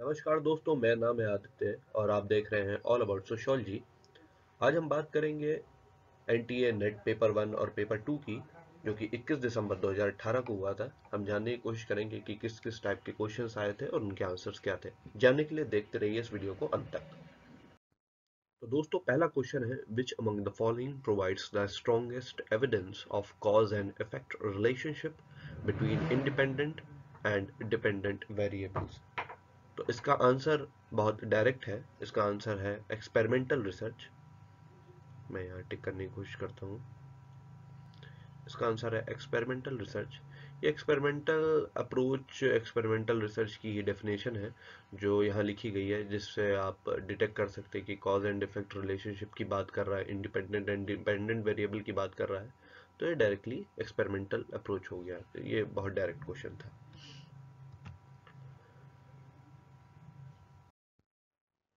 नमस्कार दोस्तों, मेरा नाम है आदित्य और आप देख रहे हैं ऑल अबाउट सोशियोलॉजी। आज हम बात करेंगे एनटीए नेट पेपर 1 और पेपर 2 की, जो कि 21 दिसंबर 2018 को हुआ था। हम जानने की कोशिश करेंगे कि किस किस टाइप के क्वेश्चंस आए थे और उनके आंसर्स क्या थे। जानने के लिए देखते रहिए इस वीडियो को अंत तक। तो दोस्तों, पहला क्वेश्चन है, which among the following provides the strongest evidence of cause and effect relationship between independent and dependent variables. तो इसका आंसर बहुत डायरेक्ट है। इसका आंसर है एक्सपेरिमेंटल रिसर्च। मैं यहाँ टिक करने की कोशिश करता हूँ। इसका आंसर है एक्सपेरिमेंटल रिसर्च। ये एक्सपेरिमेंटल अप्रोच, एक्सपेरिमेंटल रिसर्च की ही डेफिनेशन है जो यहाँ लिखी गई है, जिससे आप डिटेक्ट कर सकते हैं कि कॉज एंड इफेक्ट रिलेशनशिप की बात कर रहा है, इंडिपेंडेंट एंड डिपेंडेंट वेरिएबल की बात कर रहा है। तो ये डायरेक्टली एक्सपेरिमेंटल अप्रोच हो गया। ये बहुत डायरेक्ट क्वेश्चन था।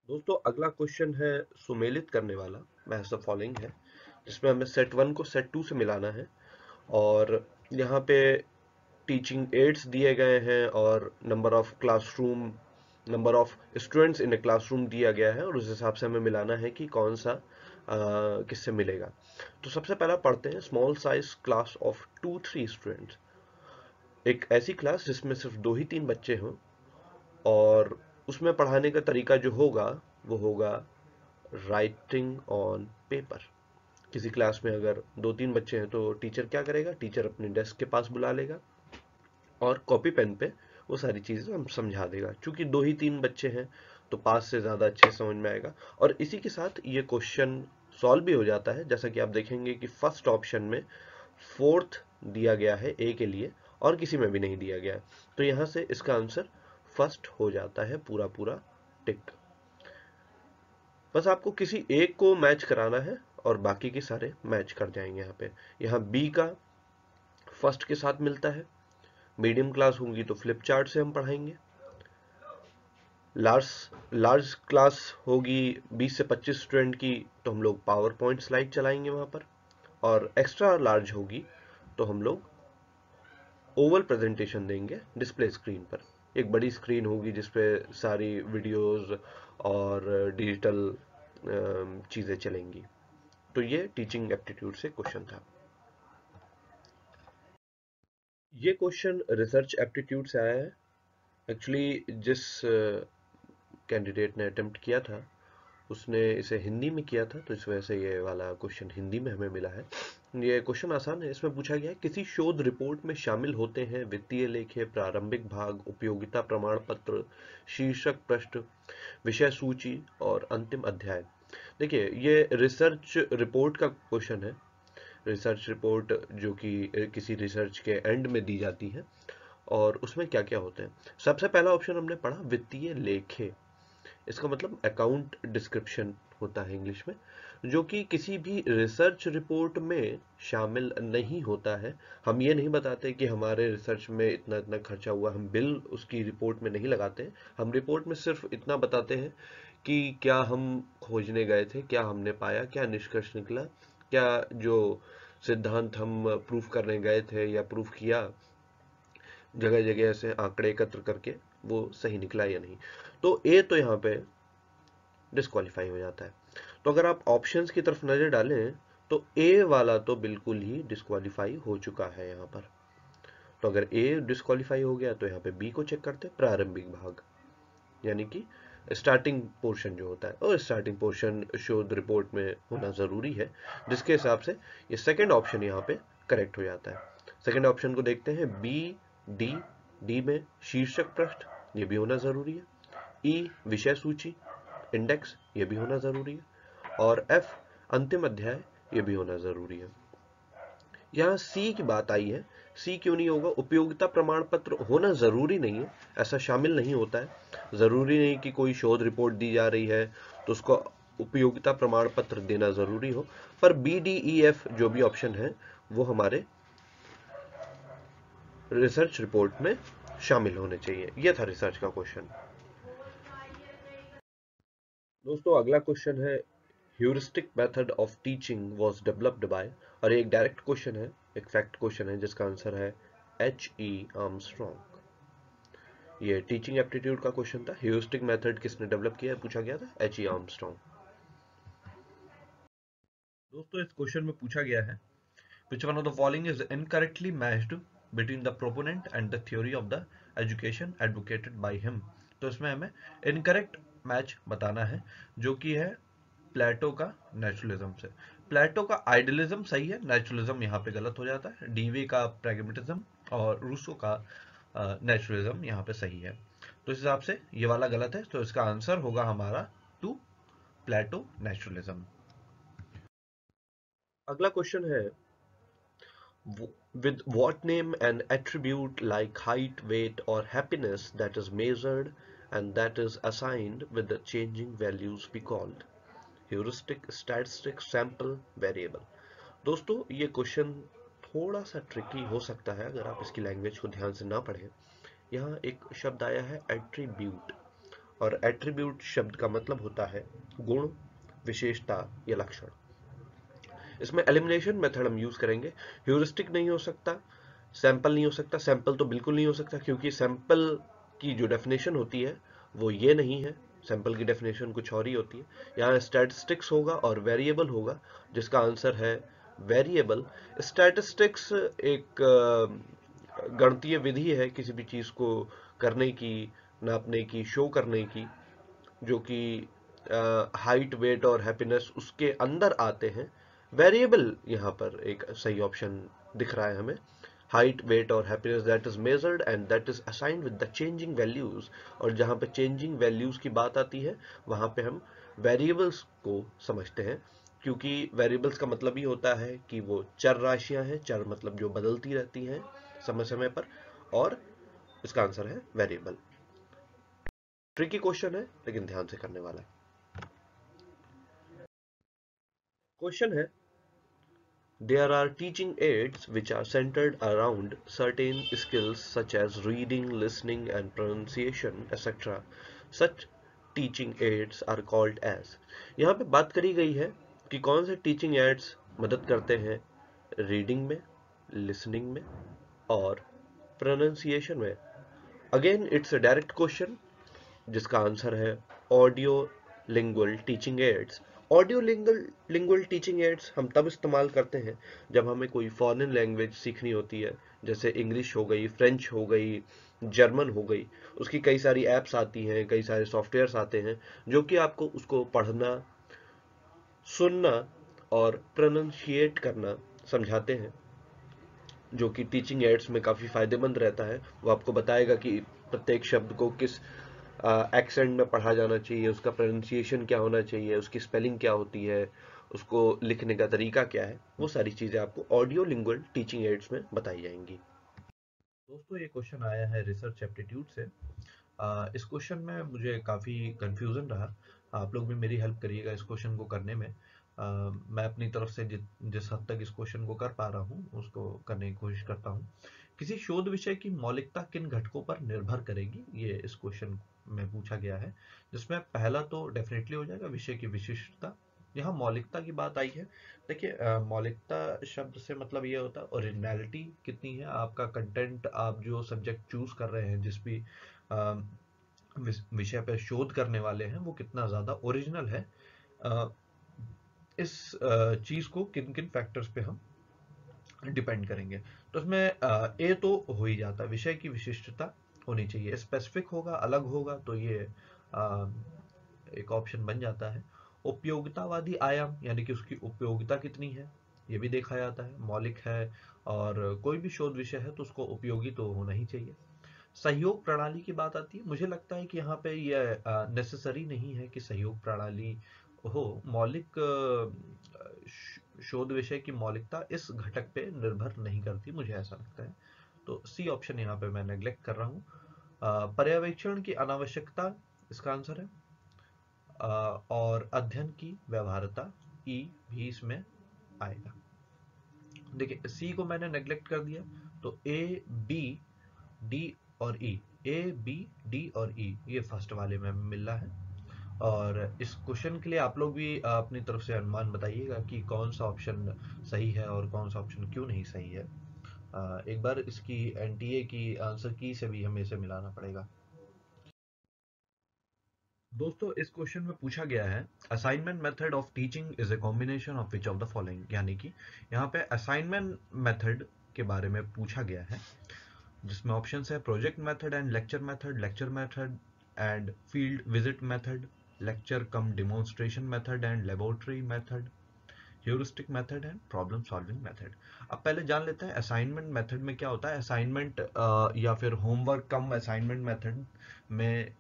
दोस्तों, अगला क्वेश्चन है सुमेलित करने वाला, मैच द फॉलोइंग है, जिसमें हमें सेट 1 को सेट 2 से मिलाना है। और यहाँ पे टीचिंग एड्स दिए गए हैं और number of students in a classroom दिया गया है, और उस हिसाब से हमें मिलाना है कि कौन सा किससे मिलेगा। तो सबसे पहला पढ़ते हैं, small size class of 2-3 students. एक ऐसी क्लास जिसमें सिर्फ 2 ही 3 बच्चे हों, और उसमें पढ़ाने का तरीका जो होगा वो होगा राइटिंग ऑन पेपर। किसी क्लास में अगर 2-3 बच्चे हैं तो टीचर क्या करेगा, टीचर अपने डेस्क के पास बुला लेगा और कॉपी पेन पे वो सारी चीजें हम समझा देगा। क्योंकि 2 ही 3 बच्चे हैं तो पास से ज्यादा अच्छे समझ में आएगा। और इसी के साथ ये क्वेश्चन सॉल्व भी हो जाता है। जैसा कि आप देखेंगे कि फर्स्ट ऑप्शन में फोर्थ दिया गया है ए के लिए, और किसी में भी नहीं दिया गया है। तो यहां से इसका आंसर फर्स्ट हो जाता है पूरा पूरा टिक। बस आपको किसी एक को मैच कराना है और बाकी के सारे मैच कर जाएंगे। यहाँ बी का फर्स्ट के साथ मिलता है। मीडियम क्लास होंगी तो फ्लिप चार्ट से हम पढ़ाएंगे। लार्ज लार्ज क्लास होगी 20 से 25 स्टूडेंट की, तो हम लोग पावर पॉइंट स्लाइड चलाएंगे वहां पर। और एक्स्ट्रा लार्ज होगी तो हम लोग ओवल प्रेजेंटेशन देंगे डिस्प्ले स्क्रीन पर। एक बड़ी स्क्रीन होगी जिसपे सारी वीडियोस और डिजिटल चीजें चलेंगी। तो ये टीचिंग एप्टीट्यूड से क्वेश्चन था। ये क्वेश्चन रिसर्च एप्टीट्यूड से आया है। एक्चुअली जिस कैंडिडेट ने अटेम्प्ट किया था उसने इसे हिंदी में किया था, तो इस वजह से ये वाला क्वेश्चन हिंदी में हमें मिला है। ये क्वेश्चन आसान है। इसमें पूछा गया है, किसी शोध रिपोर्ट में शामिल होते हैं वित्तीय लेखे, प्रारंभिक भाग, उपयोगिता प्रमाण पत्र, शीर्षक पृष्ठ, विषय सूची और अंतिम अध्याय। देखिए, ये रिसर्च रिपोर्ट का क्वेश्चन है। रिसर्च रिपोर्ट जो कि किसी रिसर्च के एंड में दी जाती है, और उसमें क्या क्या होते हैं। सबसे पहला ऑप्शन हमने पढ़ा वित्तीय लेखे। इसका मतलब अकाउंट डिस्क्रिप्शन होता है इंग्लिश में, जो कि किसी भी रिसर्च रिपोर्ट में शामिल नहीं होता है। हम ये नहीं बताते कि हमारे रिसर्च में इतना इतना खर्चा हुआ, हम बिल उसकी रिपोर्ट में नहीं लगाते हैं। हम रिपोर्ट में सिर्फ इतना बताते हैं कि क्या हम खोजने गए थे, क्या हमने पाया, क्या निष्कर्ष निकला, क्या जो सिद्धांत हम प्रूफ करने गए थे या प्रूफ किया जगह जगह से आंकड़े एकत्र करके, वो सही निकला या नहीं। तो ए तो यहाँ पे डिस्क्वालीफाई हो जाता है। तो अगर आप ऑप्शंस की तरफ नजर डालें तो ए वाला तो बिल्कुल ही डिस्क्वालीफाई हो चुका है यहाँ पर। तो अगर ए डिस्क्वालीफाई हो गया तो यहाँ पे बी को चेक करते हैं, प्रारंभिक भाग, यानी कि स्टार्टिंग पोर्शन जो होता है, और स्टार्टिंग पोर्शन शोध रिपोर्ट में होना जरूरी है, जिसके हिसाब से ये सेकंड ऑप्शन यहाँ पे करेक्ट हो जाता है। सेकंड ऑप्शन को देखते हैं, बी डी। डी में शीर्षक पृष्ठ, ये भी होना जरूरी है। ई विषय सूची, इंडेक्स, ये भी होना जरूरी है। और एफ अंतिम अध्याय, ये भी होना जरूरी है। यहाँ सी की बात आई है। सी क्यों नहीं होगा? उपयोगिता प्रमाण पत्र होना जरूरी नहीं है, ऐसा शामिल नहीं होता है। जरूरी नहीं कि कोई शोध रिपोर्ट दी जा रही है तो उसको उपयोगिता प्रमाण पत्र देना जरूरी हो। पर बी डी ई एफ जो भी ऑप्शन है वो हमारे रिसर्च रिपोर्ट में शामिल होने चाहिए। यह था रिसर्च का क्वेश्चन। दोस्तों, अगला क्वेश्चन है, heuristic method of teaching was developed by. और एक डायरेक्ट क्वेश्चन है, एक फैक्ट क्वेश्चन है, जिसका आंसर है एच ई आर्मस्ट्रॉन्ग। ये टीचिंग एप्टीट्यूड का क्वेश्चन था। ह्यूरिस्टिक मेथड किसने डेवलप किया है, पूछा गया था, H.E. आर्मस्ट्रॉन्ग। दोस्तों इस क्वेश्चन में पूछा गया है which one of the following is incorrectly matched between the proponent and the theory of the education advocated by him। तो इसमें हमें इनकरेक्ट मैच बताना है, जो कि है प्लेटो का नेचुरलिज्म से। प्लेटो का आइडियलिज्म सही है, नेचुरलिज्म यहाँ पे गलत हो जाता है। डीवी का प्रैग्मेटिज्म और रूसो का नेचुरलिज्म यहाँ पे सही है। तो इस हिसाब से ये वाला गलत है, तो इसका आंसर होगा हमारा टू प्लेटो नेचुरलिज्म। अगला क्वेश्चन है, with what name an attribute like height, weight, or happiness that is measured and that is assigned with the changing values be called? Heuristic, statistic, sample, variable। दोस्तों ये question थोड़ा सा tricky हो सकता है अगर आप इसकी लैंग्वेज को ध्यान से ना पढ़ें। यहाँ एक शब्द आया है एट्रीब्यूट, और एट्रीब्यूट शब्द का मतलब होता है गुण, विशेषता या लक्षण। इसमें एलिमिनेशन मेथड हम यूज करेंगे। ह्यूरिस्टिक नहीं हो सकता, सैंपल नहीं हो सकता। सैंपल तो बिल्कुल नहीं हो सकता, क्योंकि सैंपल की जो डेफिनेशन होती है वो ये नहीं है, सैंपल की डेफिनेशन कुछ और ही होती है। यहाँ स्टैटिस्टिक्स होगा और वेरिएबल होगा, जिसका आंसर है वेरिएबल। स्टैटिस्टिक्स एक गणितीय विधि है किसी भी चीज को करने की, नापने की, शो करने की, जो कि हाइट, वेट और हैप्पीनेस उसके अंदर आते हैं। वेरिएबल यहाँ पर एक सही ऑप्शन दिख रहा है हमें। हाइट, वेट और happiness that is measured and that is assigned with the changing values. और जहाँ पे चेंजिंग वैल्यूज की बात आती है वहाँ पे हम वेरिएबल्स को समझते हैं, क्योंकि वेरिएबल्स का मतलब ही होता है कि वो चर राशियां हैं। चर मतलब जो बदलती रहती हैं समय समय पर, और इसका आंसर है वेरिएबल। ट्रिकी क्वेश्चन है लेकिन ध्यान से करने वाला है। क्वेश्चन है, there are teaching aids which are centered around certain skills such as reading, listening and pronunciation etc. Such teaching aids are called as। यहाँ पे बात करी गई है कि कौन से टीचिंग एड्स मदद करते हैं रीडिंग में, लिसनिंग में और प्रोनाउंसिएशन में। Again it's a direct question, जिसका आंसर है audio lingual teaching ads. Audio lingual teaching ads हम तब इस्तेमाल करते हैं जब हमें कोई फॉरेन लैंग्वेज सीखनी होती है, जैसे इंग्लिश हो गई, फ्रेंच हो गई, जर्मन हो गई। उसकी कई सारी एप्स आती हैं, कई सारे सॉफ्टवेयर्स आते हैं, जो कि आपको उसको पढ़ना, सुनना और प्रोनाउंशिएट करना समझाते हैं, जो कि टीचिंग एड्स में काफ़ी फ़ायदेमंद रहता है। वो आपको बताएगा कि प्रत्येक शब्द को किस एक्सेंट में पढ़ा जाना चाहिए, उसका प्रोनाउंसिएशन क्या होना चाहिए, उसकी स्पेलिंग क्या होती है, उसको लिखने का तरीका क्या है। वो सारी चीज़ें आपको ऑडियो लिंगुअल टीचिंग एड्स में बताई जाएंगी। दोस्तों ये क्वेश्चन आया है रिसर्च एप्टीट्यूड से। इस क्वेश्चन में मुझे काफ़ी कंफ्यूजन रहा। आप लोग भी मेरी हेल्प करिएगा इस क्वेश्चन को करने में। मैं अपनी तरफ से जिस हद तक इस क्वेश्चन को कर पा रहा हूँ उसको करने की कोशिश करता हूँ। किसी शोध विषय की मौलिकता किन घटकों पर निर्भर करेगी, ये इस क्वेश्चन में पूछा गया है। जिसमें पहला तो डेफिनेटली हो जाएगा विषय की विशिष्टता। यहाँ मौलिकता की बात आई है। देखिए मौलिकता शब्द से मतलब ये होता है ओरिजिनलिटी कितनी है, आपका कंटेंट, आप जो सब्जेक्ट चूज कर रहे हैं, जिस भी विषय पर शोध करने वाले हैं, वो कितना ज्यादा ओरिजिनल है। अ, इस चीज को किन किन फैक्टर्स पे हम डिपेंड करेंगे। तो इसमें ए तो हो ही जाता है, विषय की विशिष्टता होनी चाहिए। स्पेसिफिक होगा, अलग होगा, तो ये अ, एक ऑप्शन बन जाता है। उपयोगितावादी आयाम यानी कि उसकी उपयोगिता कितनी है, ये भी देखा जाता है। मौलिक है और कोई भी शोध विषय है तो उसको उपयोगी तो होना ही चाहिए। सहयोग प्रणाली की बात आती है, मुझे लगता है कि यहाँ पे ये नेसेसरी नहीं है कि सहयोग प्रणाली हो। मौलिक शोध विषय की मौलिकता इस घटक पे निर्भर नहीं करती, मुझे ऐसा लगता है। तो सी ऑप्शन यहाँ पे मैं नेग्लेक्ट कर रहा हूँ। पर्यवेक्षण की अनावश्यकता इसका आंसर है। और अध्ययन की व्यवहार्यता ई भी इसमें आएगा। देखिए सी को मैंने नेग्लेक्ट कर दिया, तो ए, बी, डी और ई, ए, बी, डी और ई ये फर्स्ट वाले में मिल रहा है। और इस क्वेश्चन के लिए आप लोग भी अपनी तरफ से अनुमान बताइएगा कि कौन सा ऑप्शन सही है और कौन सा ऑप्शन क्यों नहीं सही है। एक बार इसकी एनटीए की आंसर की से भी हमें इसे मिलाना पड़ेगा। दोस्तों इस क्वेश्चन में पूछा गया है assignment method of teaching is a combination of which of the following, यानी कि यहाँ पे असाइनमेंट मेथड के बारे में पूछा गया है, जिसमें ऑप्शंस है project method and lecture method and field visit method, lecture come demonstration method and laboratory method, heuristic method and problem solving method. अब पहले जान लेते हैं असाइनमेंट मेथड में क्या होता है। असाइनमेंट या फिर होमवर्क कम असाइनमेंट मेथड में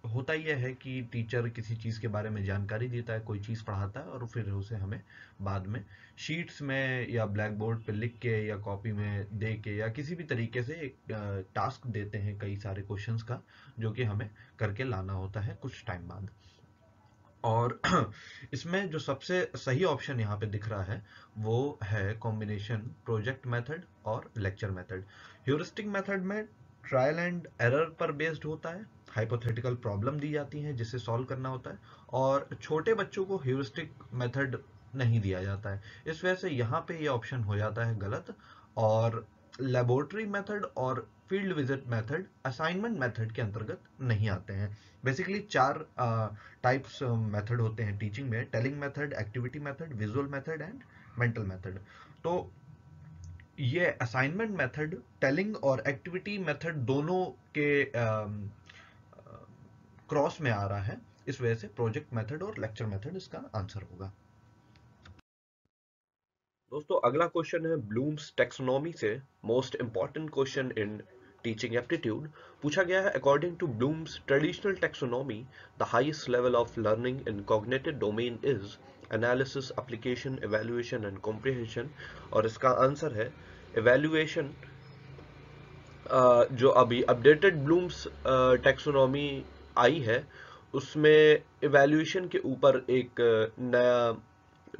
होता यह है कि टीचर किसी चीज़ के बारे में जानकारी देता है, कोई चीज़ पढ़ाता है और फिर उसे हमें बाद में शीट्स में या ब्लैक बोर्ड पर लिख के या कॉपी में दे के या किसी भी तरीके से एक टास्क देते हैं कई सारे क्वेश्चंस का, जो कि हमें करके लाना होता है कुछ टाइम बाद। और इसमें जो सबसे सही ऑप्शन यहाँ पे दिख रहा है वो है कॉम्बिनेशन प्रोजेक्ट मेथड और लेक्चर मेथड। ह्यूरिस्टिक मेथड में ट्रायल एंड एरर पर बेस्ड होता है, हाइपोथेटिकल प्रॉब्लम दी जाती है जिसे सॉल्व करना होता है, और छोटे बच्चों को ह्यूरिस्टिक मेथड नहीं दिया जाता है। इस वजह से यहाँ पे ये ऑप्शन हो जाता है गलत। और लेबोरेटरी मेथड और field visit method assignment method के अंतर्गत नहीं आते हैं। बेसिकली चार टाइप्स मेथड होते हैं टीचिंग में: telling method, activity method, visual method and mental method. तो ये असाइनमेंट मेथड टेलिंग और एक्टिविटी मेथड दोनों के क्रॉस में आ रहा है, इस वजह से प्रोजेक्ट मेथड और लेक्चर मेथड इसका आंसर होगा। दोस्तों अगला क्वेश्चन है ब्लूम्स टेक्सोनॉमी से most important question in teaching aptitude. पूछा गया है according to Bloom's traditional taxonomy the highest level of learning in cognitive domain is analysis, application, evaluation and comprehension. और इसका आंसर है इवैल्यूएशन। जो अभी अपडेटेड ब्लूम्स टेक्सोनॉमी आई है उसमें इवैल्यूएशन के ऊपर एक नया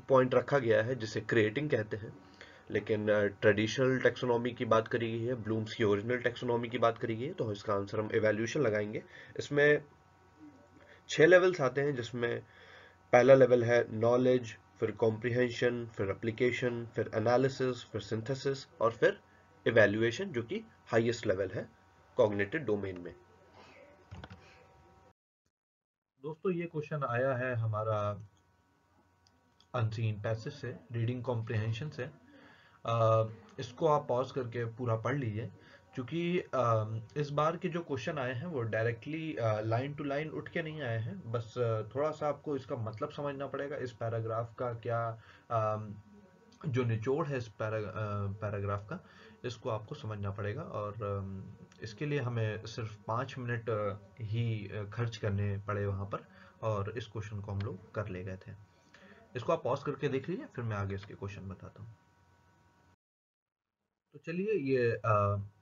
पॉइंट रखा गया है जिसे क्रिएटिंग कहते हैं। लेकिन ट्रेडिशनल टेक्सोनॉमी की बात करी गई है, ब्लूम्स की ओरिजिनल टेक्सोनॉमी की बात करी गई है, तो इसका आंसर हम इवैल्यूएशन लगाएंगे। इसमें 6 लेवल्स आते हैं, जिसमें पहला लेवल है नॉलेज, फिर कॉम्प्रिहेंशन, फिर एप्लीकेशन, फिर एनालिसिस, फिर सिंथेसिस और फिर इवैल्यूएशन, जो कि हाईएस्ट लेवल है कॉग्निटिव डोमेन में। दोस्तों ये क्वेश्चन आया है हमारा अनसीन पैसेज से, रीडिंग कॉम्प्रिहेंशन से। इसको आप पॉज करके पूरा पढ़ लीजिए, क्योंकि इस बार के जो क्वेश्चन आए हैं वो डायरेक्टली लाइन टू लाइन उठ के नहीं आए हैं। बस थोड़ा सा आपको इसका मतलब समझना पड़ेगा, इस पैराग्राफ का क्या जो निचोड़ है इस पैराग्राफ का, इसको आपको समझना पड़ेगा। और इसके लिए हमें सिर्फ 5 मिनट ही खर्च करने पड़े वहाँ पर, और इस क्वेश्चन को हम लोग कर ले गए थे। इसको आप पॉज करके देख लीजिए, फिर मैं आगे इसके क्वेश्चन बताता हूँ। तो चलिए, ये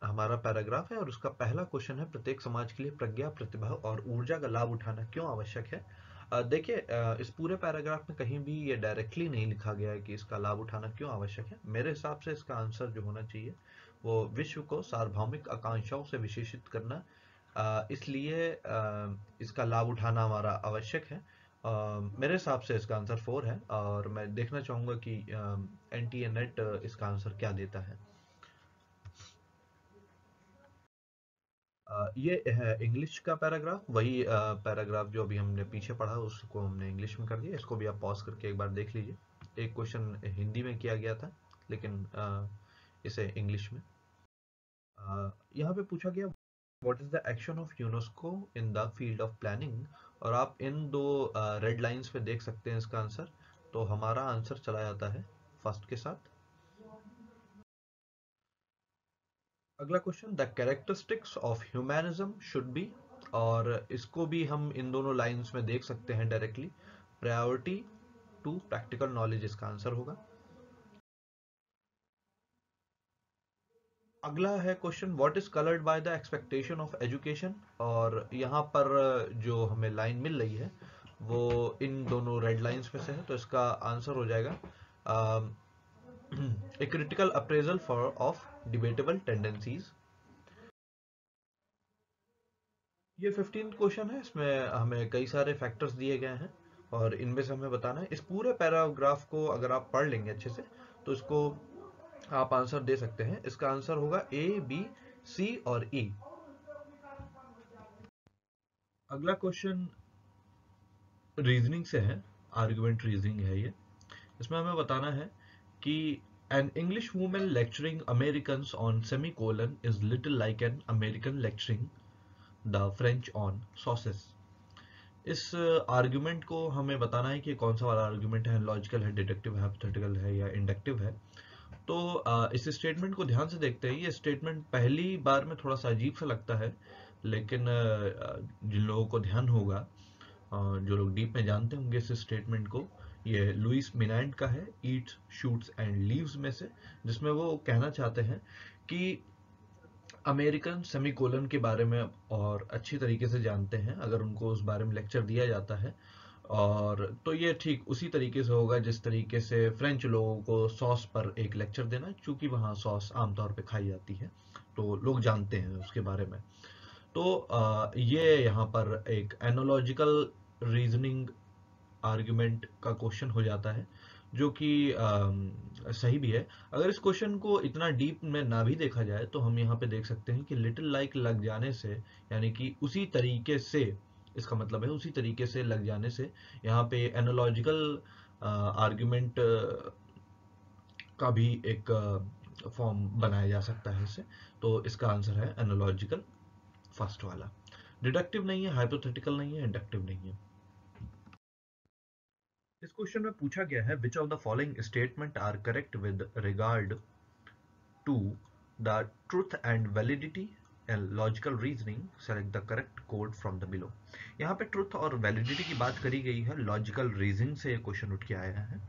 हमारा पैराग्राफ है और उसका पहला क्वेश्चन है प्रत्येक समाज के लिए प्रज्ञा, प्रतिभा और ऊर्जा का लाभ उठाना क्यों आवश्यक है। देखिए, इस पूरे पैराग्राफ में कहीं भी ये डायरेक्टली नहीं लिखा गया है कि इसका लाभ उठाना क्यों आवश्यक है। मेरे हिसाब से इसका आंसर जो होना चाहिए वो विश्व को सार्वभौमिक आकांक्षाओं से विशेषित करना, इसलिए इसका लाभ उठाना हमारा आवश्यक है। मेरे हिसाब से इसका आंसर 4 है, और मैं देखना चाहूंगा कि एन टी ए नेट इसका आंसर क्या देता है। ये है इंग्लिश का पैराग्राफ, वही पैराग्राफ जो अभी हमने पीछे पढ़ा उसको हमने इंग्लिश में कर दिया। इसको भी आप पॉज करके एक बार देख लीजिए। एक क्वेश्चन हिंदी में किया गया था, लेकिन इसे इंग्लिश में। यहाँ पे पूछा गया what is the action of UNESCO in the field of planning, और आप इन दो रेड लाइंस पे देख सकते हैं इसका आंसर। तो हमारा आंसर चला जाता है फर्स्ट के साथ। अगला question, the characteristics of humanism should be, और इसको भी हम इन दोनों लाइंस में देख सकते हैं directly. Priority to practical knowledge इसका आंसर होगा। अगला है question, what is coloured by the expectation of education, और यहाँ पर जो हमें लाइन मिल रही है वो इन दोनों रेड लाइंस में से है, तो इसका आंसर हो जाएगा a critical appraisal for of debatable tendencies. ये 15 क्वेश्चन है, इसमें हमें कई सारे फैक्टर्स दिए गए हैं और इनमें से हमें बताना है। इस पूरे पैराग्राफ को अगर आप पढ़ लेंगे अच्छे से तो इसको आप आंसर दे सकते हैं। इसका आंसर होगा ए, बी, सी और ई। अगला क्वेश्चन, रीजनिंग से है, आर्गुमेंट रीजनिंग है ये। इसमें हमें बताना है कि an English women lecturing Americans on semicolon is little like an American lecturing the French on sauces. इस आर्गुमेंट को हमें बताना है कि कौन सा वाला आर्गुमेंट है, लॉजिकल है, डिडक्टिव है, हाइपोथेटिकल है या इंडक्टिव है। तो इस स्टेटमेंट को ध्यान से देखते हैं। ये स्टेटमेंट पहली बार में थोड़ा सा अजीब सा लगता है, लेकिन जिन लोगों को ध्यान होगा, जो लोग डीप में जानते होंगे इस स्टेटमेंट को, ये लुइस मिनांड का है, ईट्स शूट्स एंड लीव्स में से, जिसमें वो कहना चाहते हैं कि अमेरिकन सेमीकोलन के बारे में और अच्छी तरीके से जानते हैं अगर उनको उस बारे में लेक्चर दिया जाता है। और तो ये ठीक उसी तरीके से होगा जिस तरीके से फ्रेंच लोगों को सॉस पर एक लेक्चर देना, क्योंकि वहाँ सॉस आमतौर पे खाई जाती है, तो लोग जानते हैं उसके बारे में। तो ये यहाँ पर एक एनोलॉजिकल रीजनिंग आर्ग्यूमेंट का क्वेश्चन हो जाता है, जो कि सही भी है। अगर इस क्वेश्चन को इतना डीप में ना भी देखा जाए तो हम यहाँ पे देख सकते हैं कि लिटिल लाइक लग जाने से, यानी कि उसी तरीके से, इसका मतलब है उसी तरीके से लग जाने से, यहाँ पे एनालॉजिकल आर्ग्यूमेंट का भी एक फॉर्म बनाया जा सकता है इससे। तो इसका आंसर है एनालॉजिकल, फर्स्ट वाला। डिडक्टिव नहीं है, हाइपोथेटिकल नहीं है, इंडक्टिव नहीं है। इस क्वेश्चन में पूछा गया है which of the following statement are correct with regard to the truth and validity and logical reasoning, select the correct code from the below. यहाँ पे ट्रूथ और वैलिडिटी की बात करी गई है, लॉजिकल रीजनिंग से ये क्वेश्चन उठ के आया है।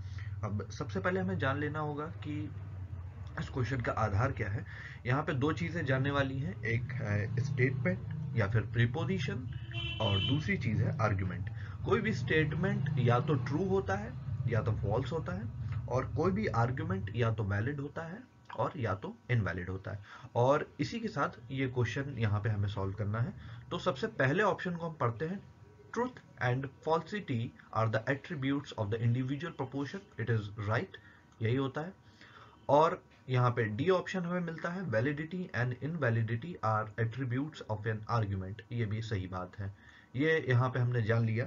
अब सबसे पहले हमें जान लेना होगा कि इस क्वेश्चन का आधार क्या है। यहाँ पे दो चीजें जानने वाली हैं, एक है स्टेटमेंट या फिर प्रीपोजिशन, और दूसरी चीज है आर्ग्यूमेंट। कोई भी स्टेटमेंट या तो ट्रू होता है या तो फॉल्स होता है, और कोई भी आर्ग्यूमेंट या तो वैलिड होता है और या तो इनवैलिड होता है। और इसी के साथ ये क्वेश्चन यहाँ पे हमें सॉल्व करना है। तो सबसे पहले ऑप्शन को हम पढ़ते हैं, truth and falsity are the attributes of the individual proportion, it is right, यही होता है। और यहाँ पे डी ऑप्शन हमें मिलता है, validity and invalidity are attributes of an argument, ये भी सही बात है। ये यहाँ पे हमने जान लिया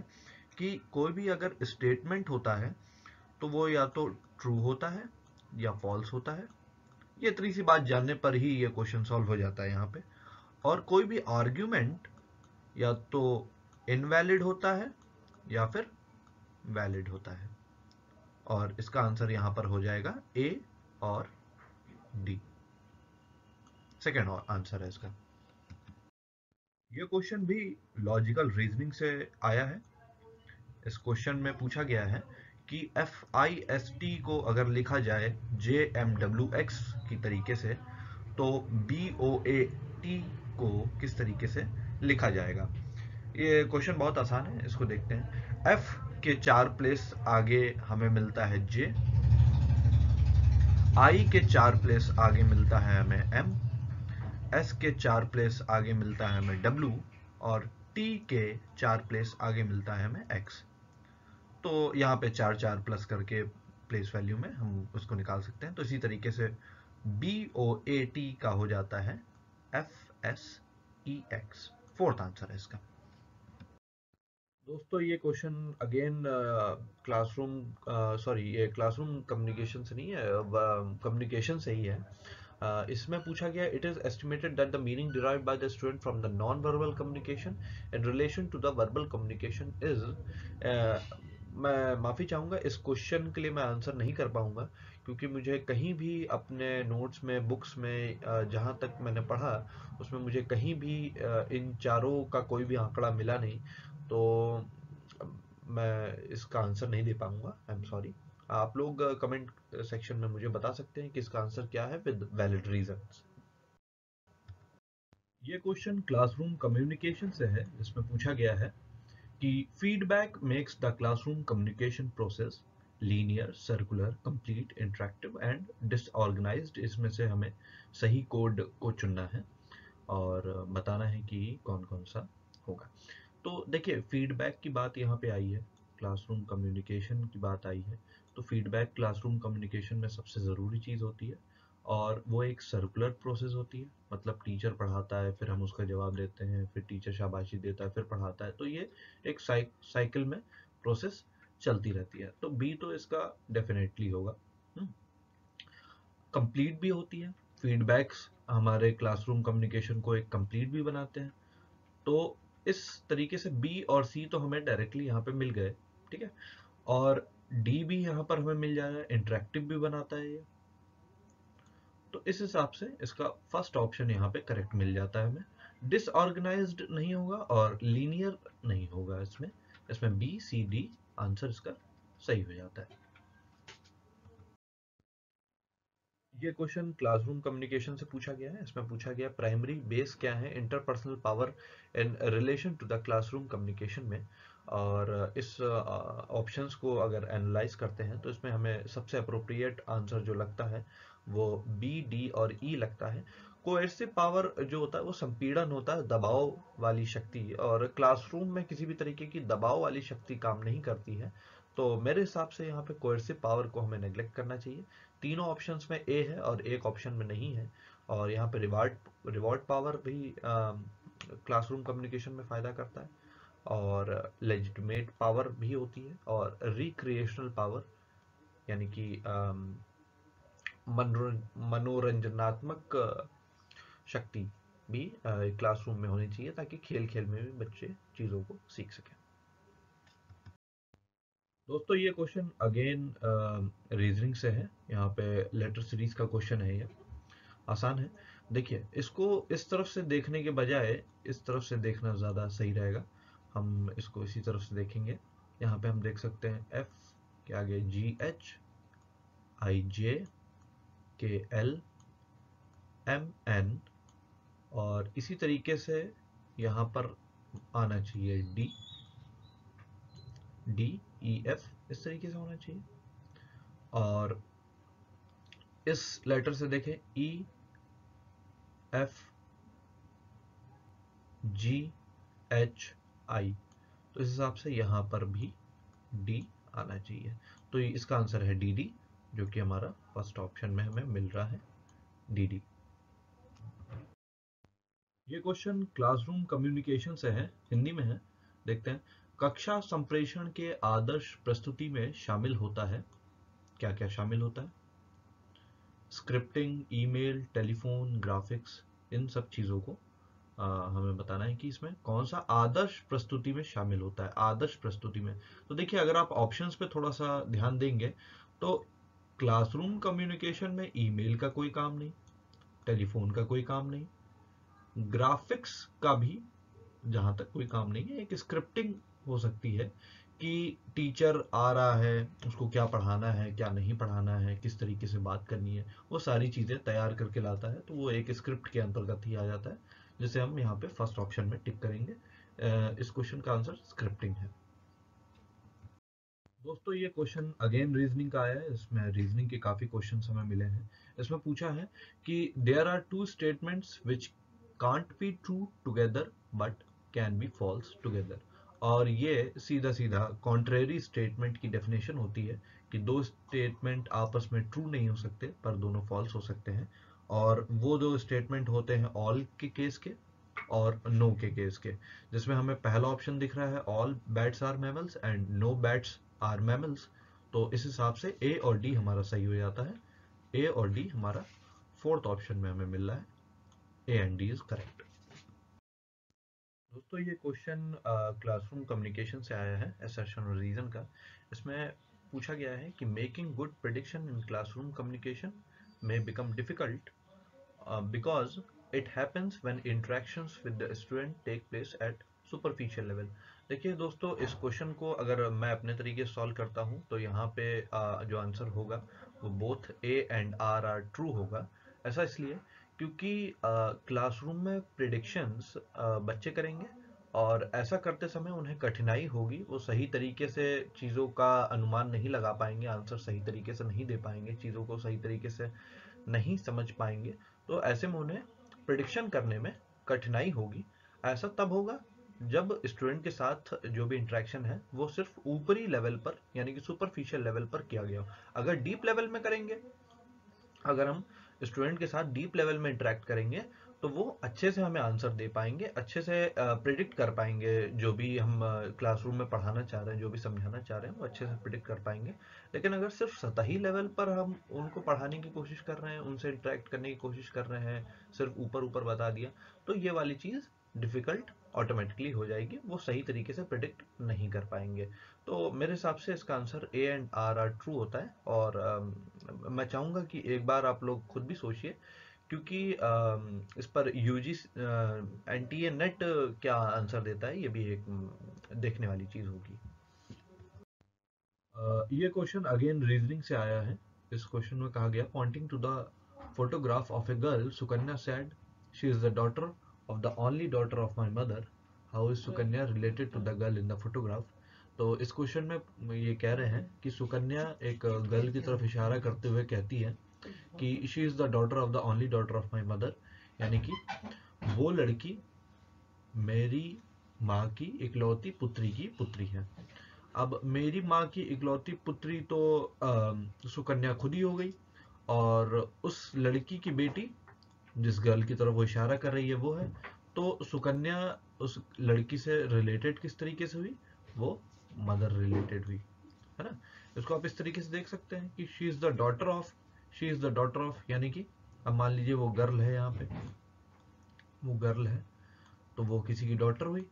कि कोई भी अगर स्टेटमेंट होता है तो वो या तो ट्रू होता है या फॉल्स होता है। ये इतनी सी बात जानने पर ही ये क्वेश्चन सॉल्व हो जाता है यहाँ पे। और कोई भी आर्ग्यूमेंट या तो इनवैलिड होता है या फिर वैलिड होता है। और इसका आंसर यहाँ पर हो जाएगा ए और डी, सेकेंड आंसर है इसका। ये क्वेश्चन भी लॉजिकल रीजनिंग से आया है। इस क्वेश्चन में पूछा गया है कि FIST को अगर लिखा जाए JMWX की तरीके से, तो BOAT को किस तरीके से लिखा जाएगा। ये क्वेश्चन बहुत आसान है, इसको देखते हैं। F के 4 प्लेस आगे हमें मिलता है J, I के 4 प्लेस आगे मिलता है हमें M, S के 4 प्लेस आगे मिलता है हमें W, और T के 4 प्लेस आगे मिलता है हमें X। तो यहाँ पे 4 प्लस करके प्लेस वैल्यू में हम उसको निकाल सकते हैं। तो इसी तरीके से BOAT का हो जाता है FSEX, फोर्थ आंसर है इसका। दोस्तों ये क्वेश्चन अगेन क्लासरूम, सॉरी, ये क्लासरूम कम्युनिकेशन से नहीं है, कम्युनिकेशन से ही है। इसमें पूछा गया, it is estimated that the meaning derived by the student from the non verbal communication in relation to the verbal communication is. मैं माफ़ी चाहूँगा, इस क्वेश्चन के लिए मैं आंसर नहीं कर पाऊँगा, क्योंकि मुझे कहीं भी अपने नोट्स में, बुक्स में, जहाँ तक मैंने पढ़ा उसमें मुझे कहीं भी इन चारों का कोई भी आंकड़ा मिला नहीं। तो मैं इसका आंसर नहीं दे पाऊंगा, आई एम सॉरी। आप लोग कमेंट सेक्शन में मुझे बता सकते हैं कि इसका आंसर क्या है विद वैलिड रीजंस। ये क्वेश्चन क्लासरूम कम्युनिकेशन से है, जिसमें पूछा गया है कि feedback makes the classroom communication process linear, circular, complete, interactive and disorganised. इसमें से हमें सही कोड को चुनना है और बताना है कि कौन कौन सा होगा। तो देखिए, फीडबैक की बात यहाँ पे आई है, क्लासरूम कम्युनिकेशन की बात आई है, तो फीडबैक क्लासरूम कम्युनिकेशन में सबसे ज़रूरी चीज़ होती है, और वो एक सर्कुलर प्रोसेस होती है। मतलब टीचर पढ़ाता है, फिर हम उसका जवाब देते हैं, फिर टीचर शाबाशी देता है, फिर पढ़ाता है। तो ये एक साइकिल में प्रोसेस चलती रहती है। तो बी तो इसका डेफिनेटली होगा। कंप्लीट भी होती है, फीडबैक्स हमारे क्लासरूम कम्युनिकेशन को एक कंप्लीट भी बनाते हैं। तो इस तरीके से बी और सी तो हमें डायरेक्टली यहाँ पे मिल गए, ठीक है। और डी भी यहाँ पर हमें मिल जाएगा, इंटरेक्टिव भी बनाता है ये। तो इस हिसाब से इसका फर्स्ट ऑप्शन यहाँ पे करेक्ट मिल जाता है हमें। डिसऑर्गेनाइज्ड नहीं होगा और लीनियर नहीं होगा इसमें। इसमें बी सी डी आंसर इसका सही हो जाता है। ये क्वेश्चन क्लासरूम कम्युनिकेशन से पूछा गया है। इसमें पूछा गया प्राइमरी बेस क्या है interpersonal power in relation to the classroom communication में। और इस ऑप्शंस को अगर एनालाइज करते हैं तो इसमें हमें सबसे अप्रोप्रिएट आंसर जो लगता है वो बी डी और ई लगता है। कोएर्सिव पावर जो होता है वो संपीड़न होता है, दबाव वाली शक्ति, और क्लासरूम में किसी भी तरीके की दबाव वाली शक्ति काम नहीं करती है। तो मेरे हिसाब से यहाँ पे कोएर्सिव पावर को हमें नेग्लेक्ट करना चाहिए। तीनों ऑप्शंस में ए है और एक ऑप्शन में नहीं है। और यहाँ पे रिवॉर्ड पावर भी क्लासरूम कम्युनिकेशन में फायदा करता है, और लेजिटिमेट पावर भी होती है, और रिक्रिएशनल पावर यानी कि मनोरंजनात्मक शक्ति भी क्लासरूम में होनी चाहिए, ताकि खेल खेल में भी बच्चे चीज़ों को सीख सकें। दोस्तों ये क्वेश्चन अगेन रीजनिंग से है। यहाँ पे लेटर सीरीज का क्वेश्चन है, ये आसान है। देखिए, इसको इस तरफ से देखने के बजाय इस तरफ से देखना ज़्यादा सही रहेगा। हम इसको इसी तरफ से देखेंगे। यहाँ पे हम देख सकते हैं एफ के आगे जी एच, आई जे, के एल, एम एन, और इसी तरीके से यहाँ पर आना चाहिए डी, डी ई एफ, इस तरीके से होना चाहिए। और इस लेटर से देखें E F G H I, तो इस हिसाब से यहाँ पर भी डी आना चाहिए। तो इसका आंसर है डी डी, जो कि हमारा फर्स्ट ऑप्शन में हमें मिल रहा है, डी डी। ये क्वेश्चन क्लासरूम कम्युनिकेशन से है, हिंदी में है। देखते हैं, कक्षा संप्रेषण के आदर्श प्रस्तुति में शामिल होता है, क्या क्या शामिल होता है? स्क्रिप्टिंग, ईमेल, टेलीफोन, ग्राफिक्स, इन सब चीज़ों को हमें बताना है कि इसमें कौन सा आदर्श प्रस्तुति में शामिल होता है। आदर्श प्रस्तुति में, तो देखिए अगर आप ऑप्शंस पे थोड़ा सा ध्यान देंगे तो क्लासरूम कम्युनिकेशन में ईमेल का कोई काम नहीं, टेलीफोन का कोई काम नहीं, ग्राफिक्स का भी जहां तक कोई काम नहीं है। एक स्क्रिप्टिंग हो सकती है कि टीचर आ रहा है, उसको क्या पढ़ाना है, क्या नहीं पढ़ाना है, किस तरीके से बात करनी है, वो सारी चीज़ें तैयार करके लाता है, तो वो एक स्क्रिप्ट के अंतर्गत ही आ जाता है, जिसे हम यहाँ पे फर्स्ट ऑप्शन में टिक करेंगे। इस क्वेश्चन का आंसर स्क्रिप्टिंग है। दोस्तों ये क्वेश्चन अगेन रीजनिंग का आया है। इसमें रीजनिंग के काफ़ी क्वेश्चन हमें मिले हैं। इसमें पूछा है कि there are two statements which can't be true together but can be false together. और ये सीधा सीधा कॉन्ट्रेरी स्टेटमेंट की डेफिनेशन होती है कि दो स्टेटमेंट आपस में ट्रू नहीं हो सकते पर दोनों फॉल्स हो सकते हैं। और वो दो स्टेटमेंट होते हैं ऑल के केस के और नो के केस के, जिसमें हमें पहला ऑप्शन दिख रहा है all bats are mammals and no bats are mammals. तो इस हिसाब से ए और डी हमारा सही हो जाता है। ए और डी हमारा फोर्थ ऑप्शन में हमें मिल रहा है, A and D is correct. दोस्तों ये क्वेश्चन क्लासरूम कम्युनिकेशन से आया है, असर्शन और रीजन का। इसमें पूछा गया है कि making good prediction in classroom communication may become difficult because it happens when interactions with the student take place at superficial level। देखिए दोस्तों, इस क्वेश्चन को अगर मैं अपने तरीके से सॉल्व करता हूँ तो यहाँ पे जो आंसर होगा वो both A and R are true होगा। ऐसा इसलिए क्योंकि क्लासरूम में प्रिडिक्शंस बच्चे करेंगे, और ऐसा करते समय उन्हें कठिनाई होगी, वो सही तरीके से चीज़ों का अनुमान नहीं लगा पाएंगे, आंसर सही तरीके से नहीं दे पाएंगे, चीज़ों को सही तरीके से नहीं समझ पाएंगे। तो ऐसे में उन्हें प्रिडिक्शन करने में कठिनाई होगी। ऐसा तब होगा जब स्टूडेंट के साथ जो भी इंटरेक्शन है वो सिर्फ ऊपरी लेवल पर यानी कि सुपरफिशियल लेवल पर किया गया हो। अगर डीप लेवल में करेंगे, अगर हम स्टूडेंट के साथ डीप लेवल में इंटरेक्ट करेंगे तो वो अच्छे से हमें आंसर दे पाएंगे, अच्छे से प्रिडिक्ट कर पाएंगे जो भी हम क्लासरूम में पढ़ाना चाह रहे हैं, जो भी समझाना चाह रहे हैं वो अच्छे से प्रिडिक्ट कर पाएंगे। लेकिन अगर सिर्फ सतही लेवल पर हम उनको पढ़ाने की कोशिश कर रहे हैं, उनसे इंटरेक्ट करने की कोशिश कर रहे हैं, सिर्फ ऊपर ऊपर बता दिया, तो ये वाली चीज़ डिफिकल्ट ऑटोमेटिकली हो जाएगी, वो सही तरीके से प्रिडिक्ट नहीं कर पाएंगे। तो मेरे हिसाब से इसका answer A and R true होता है। और मैं चाहूँगा कि एक बार आप लोग खुद भी सोचिए, क्योंकि इस पर यूजी एनटीए नेट क्या आंसर देता है, ये भी एक देखने वाली चीज होगी। ये क्वेश्चन अगेन रीजनिंग से आया है। इस क्वेश्चन में कहा गया, pointing to the photograph of a girl, Sukanya said she is the daughter of the only daughter of my mother, how is Sukanya related to the girl in the photograph. तो इस question में ये कह रहे हैं कि सुकन्या एक गर्ल की तरफ इशारा करते हुए कहती है कि she is the daughter of the only daughter of my mother, यानी कि वो लड़की मेरी माँ की इकलौती पुत्री की पुत्री है। अब मेरी माँ की इकलौती पुत्री तो सुकन्या खुद ही हो गई, और उस लड़की की बेटी जिस गर्ल की तरफ वो इशारा कर रही है वो है। तो सुकन्या उस लड़की से रिलेटेड किस तरीके से हुई, वो मदर रिलेटेड हुई, है ना। इसको आप इस तरीके से देख सकते हैं कि she is the daughter of, she is the daughter of, यानी कि अब मान लीजिए वो गर्ल है, यहाँ पे वो गर्ल है, तो वो किसी की डॉटर हुई।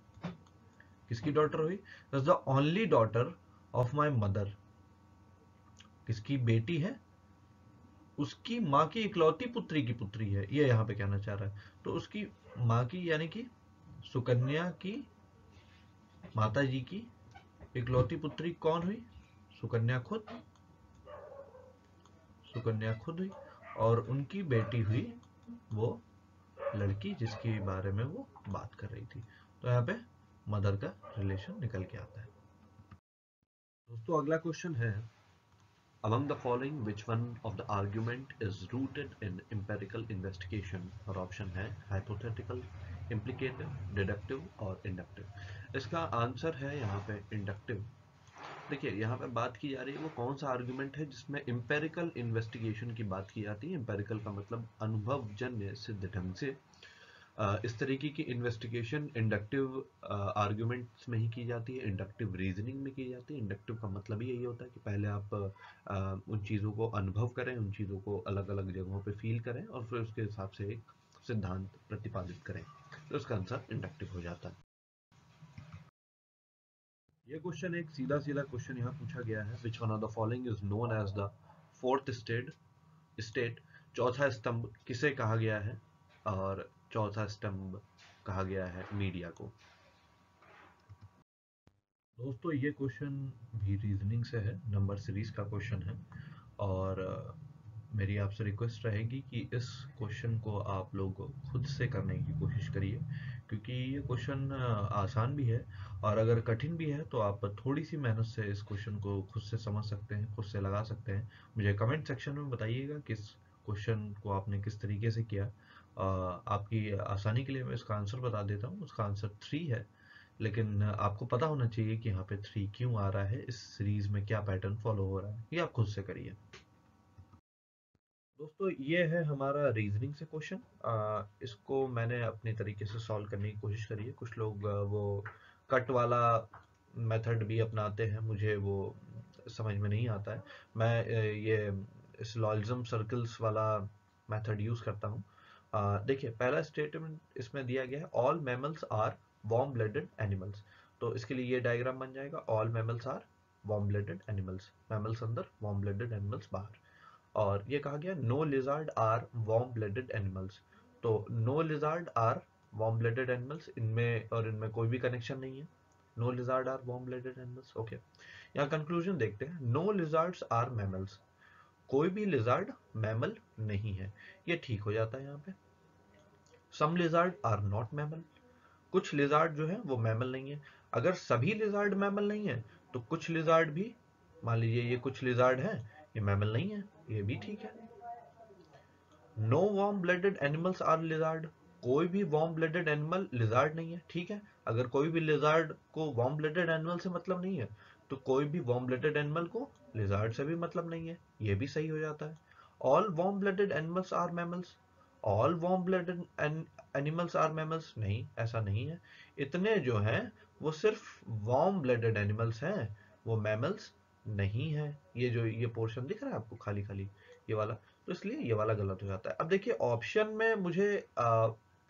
किसकी डॉटर हुई? The only daughter of my mother, किसकी बेटी है? उसकी माँ की इकलौती पुत्री की पुत्री है, ये यहाँ पे कहना चाह रहा है। तो उसकी माँ की यानी कि सुकन्या की माता जी की इकलौती पुत्री कौन हुई? सुकन्या खुद, सुकन्या खुद हुई। और उनकी बेटी हुई वो लड़की जिसके बारे में वो बात कर रही थी। तो यहाँ पे मदर का रिलेशन निकल के आता है। दोस्तों अगला क्वेश्चन है, among the following which one of the argument is rooted in empirical investigation, और ऑप्शन है hypothetical, implicative, deductive और inductive। इसका आंसर है यहाँ पे inductive। देखिए यहाँ पे बात की जा रही है वो कौन सा आर्गुमेंट है जिसमें इंपेरिकल इन्वेस्टिगेशन की बात की जाती है। इंपेरिकल का मतलब अनुभवजन्य सिद्ध ढंग से। इस तरीके की इन्वेस्टिगेशन इंडक्टिव आर्ग्यूमेंट्स में ही की जाती है, इंडक्टिव रीजनिंग में की जाती है। इंडक्टिव का मतलब ही यही होता है कि पहले आप उन चीज़ों को अनुभव करें, उन चीज़ों को अलग अलग जगहों पे फील करें और फिर उसके हिसाब से एक सिद्धांत प्रतिपादित करें, तो उसका आंसर इंडक्टिव हो जाता है। ये क्वेश्चन एक सीधा सीधा क्वेश्चन यहाँ पूछा गया है, which one of the following is known as the fourth state, चौथा स्तंभ किसे कहा गया है? और चौथा स्तंभ कहा गया है मीडिया को। दोस्तों ये क्वेश्चन भी रीजनिंग से है, नंबर सीरीज का क्वेश्चन है। और मेरी आपसे रिक्वेस्ट रहेगी कि इस क्वेश्चन को आप लोग खुद से करने की कोशिश करिए, क्योंकि ये क्वेश्चन आसान भी है और अगर कठिन भी है तो आप थोड़ी सी मेहनत से इस क्वेश्चन को खुद से समझ सकते हैं, खुद से लगा सकते हैं। मुझे कमेंट सेक्शन में बताइएगा किस क्वेश्चन को आपने किस तरीके से किया। आपकी आसानी के लिए मैं इसका आंसर बता देता हूँ, उसका आंसर 3 है। लेकिन आपको पता होना चाहिए कि यहाँ पे 3 क्यों आ रहा है, इस सीरीज में क्या पैटर्न फॉलो हो रहा है, ये आप खुद से करिए। दोस्तों ये है हमारा रीजनिंग से क्वेश्चन। इसको मैंने अपने तरीके से सॉल्व करने की कोशिश करी है। कुछ लोग वो कट वाला मेथड भी अपनाते हैं, मुझे वो समझ में नहीं आता है। मैं ये सिलोजिज्म सर्कल्स वाला मेथड यूज करता हूँ। देखिए पहला स्टेटमेंट इसमें दिया गया है, all mammals are warm blooded animals. तो इसके लिए ये डायग्राम बन जाएगा, all mammals are warm blooded animals, mammals अंदर, वार्म ब्लडेड एनिमल्स बाहर। और ये कहा गया no lizard are warm blooded animals. तो no lizard are warm blooded animals, इनमें और इनमें कोई भी कनेक्शन नहीं है। No lizard are warm blooded animals, okay. यहाँ कंक्लूजन देखते हैं, नो लिजार्ड्स आर मैमल्स, कोई भी लिजार्ड मैमल नहीं है, ये ठीक हो जाता है यहाँ पे। सम लिजार्ड आर नॉट मैमल, कुछ लिजार्ड जो है वो मैमल नहीं है। अगर सभी लिजार्ड मैमल नहीं है तो कुछ लिजार्ड भी, मान लीजिए ये कुछ लिजार्ड है, ये मैमल नहीं है, ये भी ठीक है। No warm blooded animals are lizard, कोई भी वार्म ब्लडेड एनिमल लिजार्ड नहीं है, ठीक है। अगर कोई भी लिजार्ड को वार्म ब्लडेड एनिमल से मतलब नहीं है तो कोई भी वार्म ब्लडेड एनिमल को लिजार्ड से भी मतलब नहीं है, ये भी सही हो जाता है। All warm blooded animals are mammals, all warm blooded animals are mammals, नहीं ऐसा नहीं है। इतने जो हैं वो सिर्फ वार्म ब्लडेड एनिमल्स हैं, वो मैमल्स नहीं है। ये जो ये पोर्शन दिख रहा है आपको खाली खाली, ये वाला, तो इसलिए ये वाला गलत हो जाता है। अब देखिए ऑप्शन में मुझे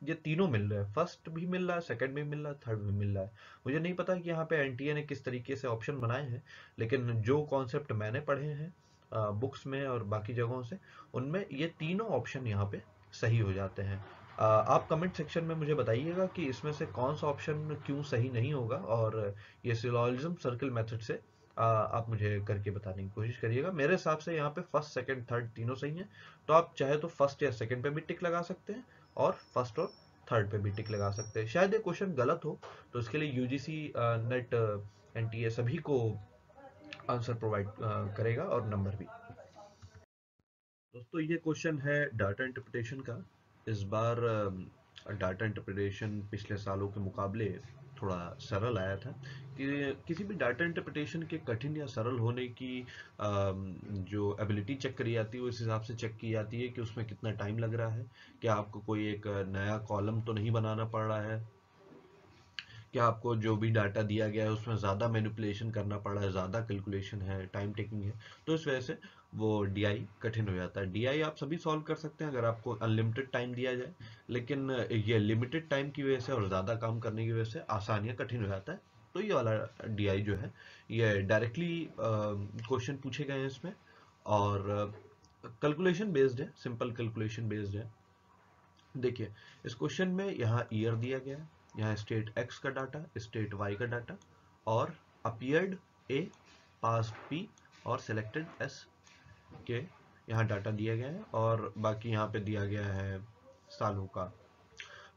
ये तीनों मिल रहे हैं, फर्स्ट भी मिल रहा है, सेकंड भी मिल रहा है, थर्ड भी मिल रहा है। मुझे नहीं पता कि यहाँ पे एनटीए ने किस तरीके से ऑप्शन बनाए हैं, लेकिन जो कॉन्सेप्ट मैंने पढ़े हैं बुक्स में और बाकी जगहों से, उनमें ये तीनों ऑप्शन यहाँ पे सही हो जाते हैं। आप कमेंट सेक्शन में मुझे बताइएगा कि इसमें से कौन सा ऑप्शन क्यों सही नहीं होगा, और ये सिलोजिज्म सर्कल मेथड से आप मुझे करके बताने की कोशिश करिएगा। मेरे हिसाब से यहाँ पे फर्स्ट सेकंड थर्ड तीनों सही हैं, तो आप चाहे तो फर्स्ट या सेकंड पे भी टिक लगा सकते हैं और फर्स्ट और थर्ड पे भी टिक लगा सकते हैं। शायद ये क्वेश्चन गलत हो, तो इसके लिए यूजीसी नेट एनटीए सभी को आंसर प्रोवाइड करेगा और नंबर भी। दोस्तों ये क्वेश्चन है डाटा इंटरप्रिटेशन का। इस बार डाटा इंटरप्रिटेशन पिछले सालों के मुकाबले थोड़ा सरल आया था, कि किसी भी डाटा इंटरप्रिटेशन के कठिन या सरल होने की जो एबिलिटी चेक करी जाती है वो इस हिसाब से चेक की जाती है कि उसमें कितना टाइम लग रहा है, क्या आपको कोई एक नया कॉलम तो नहीं बनाना पड़ रहा है, क्या आपको जो भी डाटा दिया गया है उसमें ज़्यादा मैनिपुलेशन करना पड़ा है, ज़्यादा कैलकुलेशन है, टाइम टेकिंग है। तो इस वजह से वो डीआई कठिन हो जाता है। डीआई आप सभी सॉल्व कर सकते हैं अगर आपको अनलिमिटेड टाइम दिया जाए, लेकिन ये लिमिटेड टाइम की वजह से और ज़्यादा काम करने की वजह से आसान या कठिन हो जाता है। तो ये वाला डीआई जो है ये डायरेक्टली क्वेश्चन पूछे गए हैं इसमें, और कैलकुलेशन बेस्ड है, सिंपल कैलकुलेशन बेस्ड है। देखिए इस क्वेश्चन में यहाँ ईयर दिया गया है, यहाँ स्टेट एक्स का डाटा, स्टेट वाई का डाटा, और अपीयर्ड ए, पास्ट पी और सिलेक्टेड एस के यहाँ डाटा दिया गया है, और बाकी यहाँ पे दिया गया है सालों का।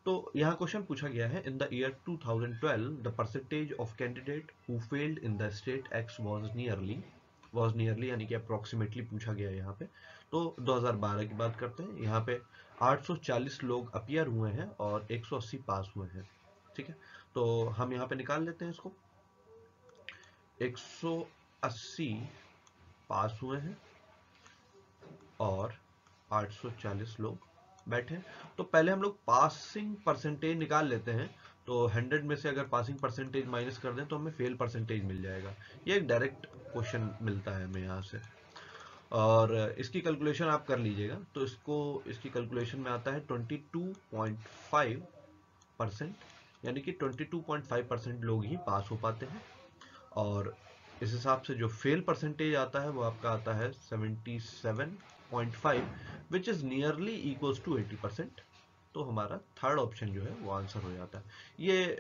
तो यहाँ क्वेश्चन पूछा गया है, in the year 2012 the percentage of candidate who failed in the state x was nearly यानी कि अप्रोक्सीमेटली पूछा गया है यहाँ पे। तो 2012 की बात करते हैं, यहाँ पे 840 लोग अपियर हुए हैं और 180 पास हुए हैं। ठीक है, तो हम यहाँ पे निकाल लेते हैं इसको। 180 पास हुए हैं और 840 लोग बैठे हैं। तो पहले हम लोग पासिंग परसेंटेज निकाल लेते हैं। तो 100 में से अगर पासिंग परसेंटेज माइनस कर दें तो हमें फेल परसेंटेज मिल जाएगा। ये एक डायरेक्ट क्वेश्चन मिलता है हमें यहाँ से, और इसकी कैलकुलेशन आप कर लीजिएगा। तो इसकी कैलकुलेशन में आता है 22.5%, यानी कि 22.5% लोग ही पास हो पाते हैं, और इस हिसाब से जो फेल परसेंटेज आता है वो आपका आता है 77.5, which is nearly equals to 80%। तो हमारा थर्ड ऑप्शन जो है वो आंसर हो जाता है। ये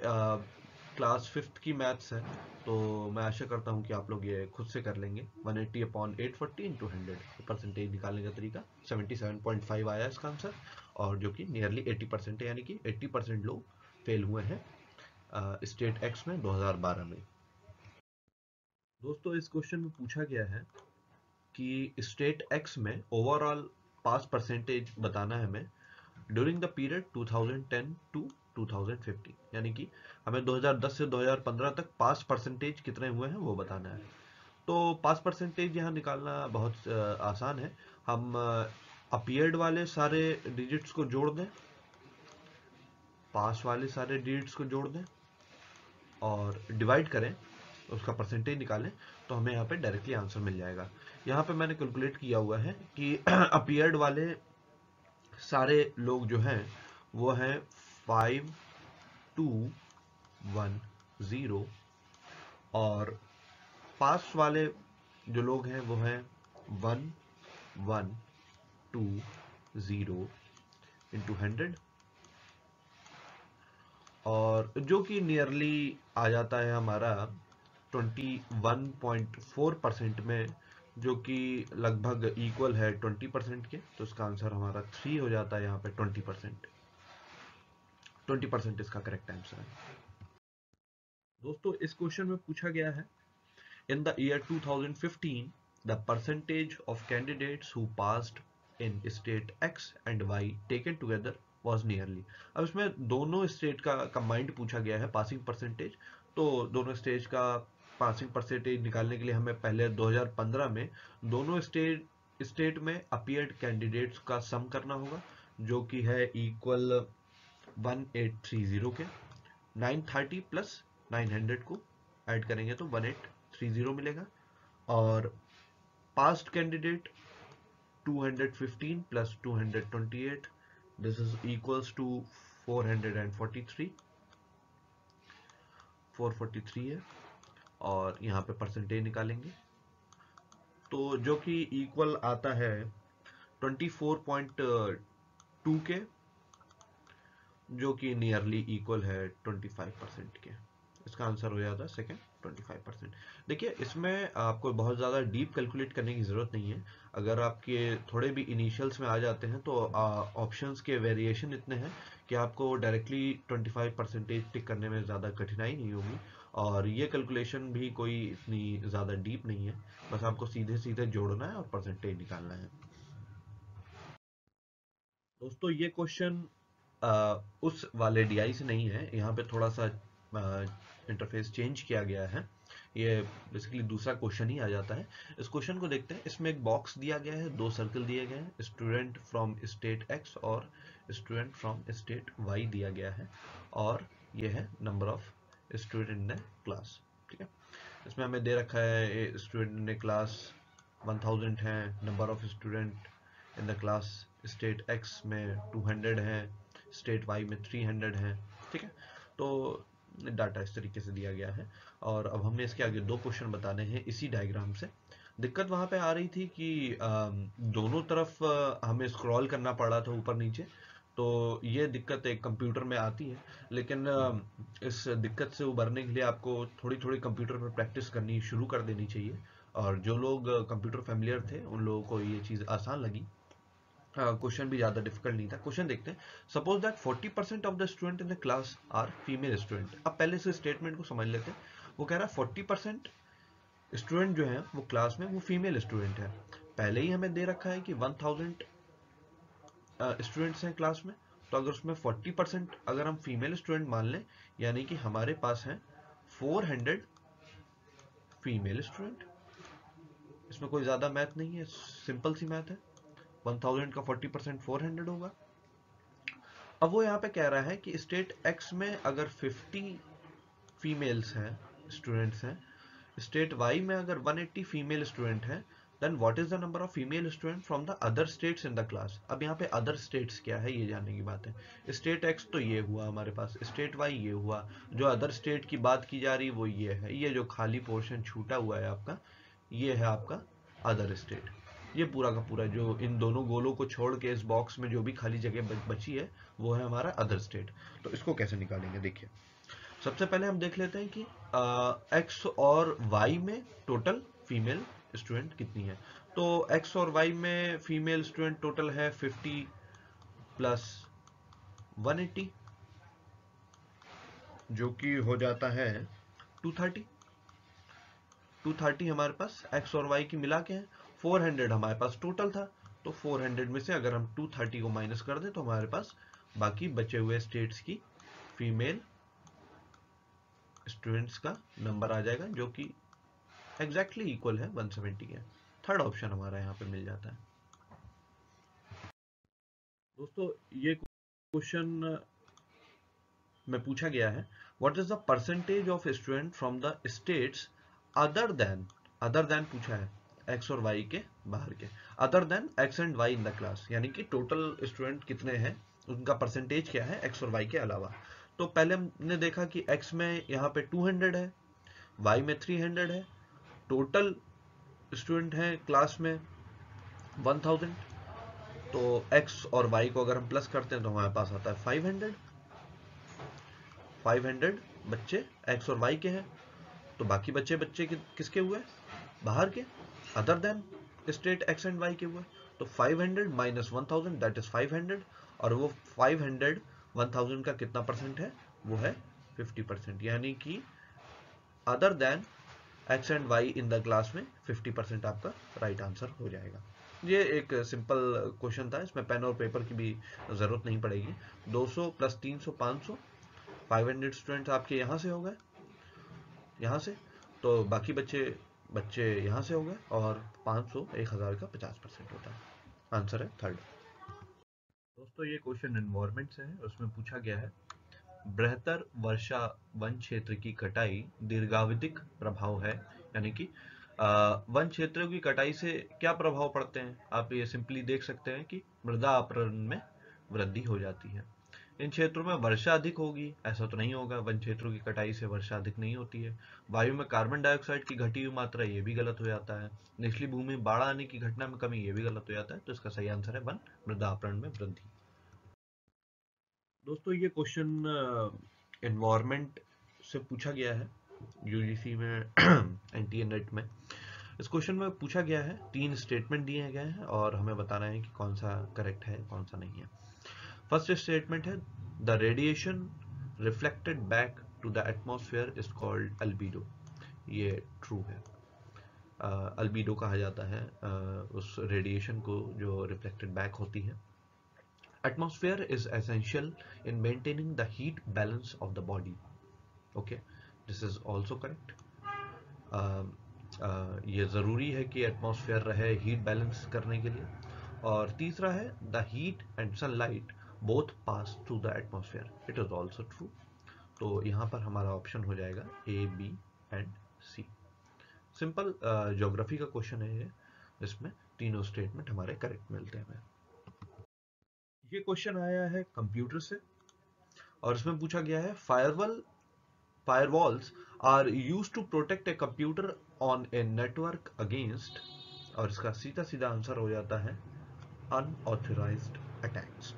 क्लास फिफ्थ की मैथ्स है, तो मैं आशा करता हूँ कि आप लोग ये खुद से कर लेंगे। 180 अपॉन 840 इंटू 100 परसेंटेज निकालने का तरीका 77.5 आया इसका आंसर, और जो कि नियरली 80% है, यानी कि 80% लोग फेल हुए हैं स्टेट एक्स में 2012 में। दोस्तों इस क्वेश्चन में पूछा गया है कि स्टेट एक्स में ओवरऑल पास परसेंटेज बताना है हमें ड्यूरिंग द पीरियड 2010 टू 2015, यानी कि हमें 2010 से 2015 तक पास परसेंटेज कितने हुए हैं वो बताना है। तो पास परसेंटेज यहाँ निकालना बहुत आसान है। हम अपीयर्ड वाले सारे डिजिट्स को जोड़ दें, पास वाले सारे डिजिट्स को जोड़ दें और डिवाइड करें, उसका परसेंटेज निकालें, तो हमें यहाँ पे डायरेक्टली आंसर मिल जाएगा। यहाँ पे मैंने कैलकुलेट किया हुआ है कि अपीयर्ड वाले सारे लोग जो हैं वो हैं 5210, और पास वाले जो लोग हैं वो हैं 1120 इंटू 100, और जो कि नियरली आ जाता है हमारा 21.4% में, जो कि लगभग इक्वल है 20% के। तो इसका आंसर हमारा 3 हो जाता है यहाँ पे 20%। 20% इसका करेक्ट आंसर है। दोस्तों इस क्वेश्चन में पूछा गया है, in the year 2015 the percentage of candidates who passed in state X and Y taken together was nearly. अब इसमें दोनों स्टेट का कंबाइंड पूछा गया है पासिंग परसेंटेज। तो दोनों स्टेट का पासिंग परसेंटेज निकालने के लिए हमें पहले 2015 में दोनों स्टेट में अपीयर्ड कैंडिडेट्स का सम करना होगा, जो कि है इक्वल 1830 के 930 प्लस 900 को ऐड करेंगे तो 1830 मिलेगा। और passed candidate 215 plus 228, this is equals to 443 है। और यहाँ पे परसेंटेज निकालेंगे तो जो कि इक्वल आता है 24.2 के, जो कि नियरली इक्वल है 25% के। इसका आंसर हो जाता है सेकेंड 25%। देखिए इसमें आपको बहुत ज़्यादा डीप कैलकुलेट करने की ज़रूरत नहीं है। अगर आपके थोड़े भी इनिशियल्स में आ जाते हैं तो ऑप्शंस के वेरिएशन इतने हैं कि आपको डायरेक्टली 25% टिक करने में ज़्यादा कठिनाई नहीं होगी। और ये कैलकुलेशन भी कोई इतनी ज़्यादा डीप नहीं है, बस आपको सीधे सीधे जोड़ना है और परसेंटेज निकालना है। दोस्तों ये क्वेश्चन उस वाले डीआई से नहीं है, यहाँ पे थोड़ा सा इंटरफेस चेंज किया गया है। ये बेसिकली दूसरा क्वेश्चन ही आ जाता है। इस क्वेश्चन को देखते हैं। इसमें एक बॉक्स दिया गया है, दो सर्कल दिए गए हैं, स्टूडेंट फ्रॉम स्टेट एक्स और स्टूडेंट फ्रॉम स्टेट वाई दिया गया है, और ये है number of student in the class. ठीक है, इसमें हमें दे रखा है स्टूडेंट इन द क्लास 1000 है, number of student in the class state x में 200 है, स्टेट वाई में 300 है। ठीक है, तो डाटा इस तरीके से दिया गया है। और अब हमने इसके आगे दो क्वेश्चन बताने हैं इसी डायग्राम से। दिक्कत वहां पे आ रही थी कि दोनों तरफ हमें स्क्रॉल करना पड़ रहा था ऊपर नीचे, तो ये दिक्कत एक कंप्यूटर में आती है। लेकिन इस दिक्कत से उबरने के लिए आपको थोड़ी थोड़ी कंप्यूटर पर प्रैक्टिस करनी शुरू कर देनी चाहिए। और जो लोग कंप्यूटर फैमिलियर थे उन लोगों को ये चीज़ आसान लगी। क्वेश्चन भी ज़्यादा डिफिकल्ट नहीं था। क्वेश्चन देखते हैं। Suppose that 40% of the student in the class are female student. अब पहले से स्टेटमेंट को समझ लेते हैं। वो कह रहा है 40% स्टूडेंट जो है वो क्लास में वो फीमेल स्टूडेंट है। पहले ही हमें दे रखा है कि 1000 स्टूडेंट्स हैं क्लास में, तो अगर उसमें 40% अगर हम फीमेल स्टूडेंट मान लें, यानी कि हमारे पास हैं 400 फीमेल स्टूडेंट। इसमें कोई ज़्यादा मैथ नहीं है, सिंपल सी मैथ है। 1000 का 40% 400 होगा। अब वो यहाँ पे कह रहा है कि स्टेट एक्स में अगर 50 फीमेल्स हैं, स्टूडेंट्स हैं, स्टेट वाई में अगर 180 फीमेल स्टूडेंट हैं, then what is the number of female student from the other states in the class. अब यहाँ पे अदर स्टेट्स क्या है ये जानने की बात है। स्टेट एक्स तो ये हुआ हमारे पास, स्टेट वाई ये हुआ, जो अदर स्टेट की बात की जा रही है वो ये है। ये जो खाली पोर्शन छूटा हुआ है आपका, ये है आपका अदर स्टेट। ये पूरा का पूरा जो इन दोनों गोलों को छोड़ के इस बॉक्स में जो भी खाली जगह बची है वो है हमारा अदर स्टेट। तो इसको कैसे निकालेंगे, देखिए सबसे पहले हम देख लेते हैं कि एक्स और वाई में टोटल फीमेल स्टूडेंट कितनी है। तो एक्स और वाई में फीमेल स्टूडेंट टोटल है 50 प्लस 180, जो कि हो जाता है 230। 230 हमारे पास एक्स और वाई की मिला के है। 400 हमारे पास टोटल था, तो 400 में से अगर हम 230 को माइनस कर दें तो हमारे पास बाकी बचे हुए स्टेट्स की फीमेल स्टूडेंट्स का नंबर आ जाएगा, जो कि एग्जैक्टली इक्वल है 170 के। थर्ड ऑप्शन हमारा यहाँ पे मिल जाता है। दोस्तों ये क्वेश्चन में पूछा गया है, what is the percentage of student from the states other than पूछा है एक्स और वाई के बाहर के, other than X and Y in the class, यानी कि टोटल स्टूडेंट कितने हैं उनका परसेंटेज क्या है एक्स और वाई के अलावा। तो पहले हमने देखा कि एक्स में यहाँ पे 200 है, वाई में 300 है, टोटल स्टूडेंट हैं क्लास में 1000। तो x और y को अगर हम प्लस करते हैं तो हमारे पास आता है 500। 500 बच्चे x और y के हैं, तो बाकी बच्चे किसके हुए, बाहर के, other then state x and y के हुए। तो 500 माइनस 1000 दैट इज 500, और वो 500 1000 का कितना परसेंट है, वो है 50%, यानी कि other than X and Y in the class में 50% आपका राइट आंसर हो जाएगा। ये एक सिंपल क्वेश्चन था, इसमें पेन और पेपर की भी ज़रूरत नहीं पड़ेगी। 200 प्लस 300 500, 500 स्टूडेंट्स आपके यहाँ से हो गए, यहाँ से, तो बाकी बच्चे बच्चे यहाँ से हो गए, और 500 1000 का 50% होता है। आंसर है थर्ड। दोस्तों ये क्वेश्चन एनवायरमेंट से है, उसमें पूछा गया है बेहतर वर्षा वन क्षेत्र की कटाई दीर्घावधिक प्रभाव है, यानी कि वन क्षेत्रों की कटाई से क्या प्रभाव पड़ते हैं। आप ये सिंपली देख सकते हैं कि मृदा अपरदन में वृद्धि हो जाती है। इन क्षेत्रों में वर्षा अधिक होगी, ऐसा तो नहीं होगा, वन क्षेत्रों की कटाई से वर्षा अधिक नहीं होती है। वायु में कार्बन डाइऑक्साइड की घटी हुई मात्रा, ये भी गलत हो जाता है। निचली भूमि में बाढ़ आने की घटना में कमी, ये भी गलत हो जाता है। तो इसका सही आंसर है वन मृदा अपरदन में वृद्धि। दोस्तों ये क्वेश्चन एनवायरमेंट से पूछा गया है यूजीसी में एनटीए नेट में। इस क्वेश्चन में पूछा गया है, तीन स्टेटमेंट दिए गए हैं और हमें बताना है कि कौन सा करेक्ट है कौन सा नहीं है। फर्स्ट स्टेटमेंट है the radiation reflected back to the atmosphere is called albedo. ये ट्रू है। अल्बीडो कहा जाता है उस रेडिएशन को जो रिफ्लेक्टेड बैक होती है। Atmosphere is essential in maintaining the heat balance of the body. Okay, this is also correct. ये ज़रूरी है कि एटमॉस्फेयर रहे हीट बैलेंस करने के लिए। और तीसरा है the heat and sunlight both pass through the atmosphere, it is also true. तो यहाँ पर हमारा ऑप्शन हो जाएगा A, B and C. Simple geography का क्वेश्चन है ये, जिसमें तीनों स्टेटमेंट हमारे करेक्ट मिलते हैं। ये क्वेश्चन आया है कंप्यूटर से और इसमें पूछा गया है firewalls are used to protect a computer on a network against, और इसका सीधा सीधा आंसर हो जाता है अनऑथराइज्ड अटैक्स।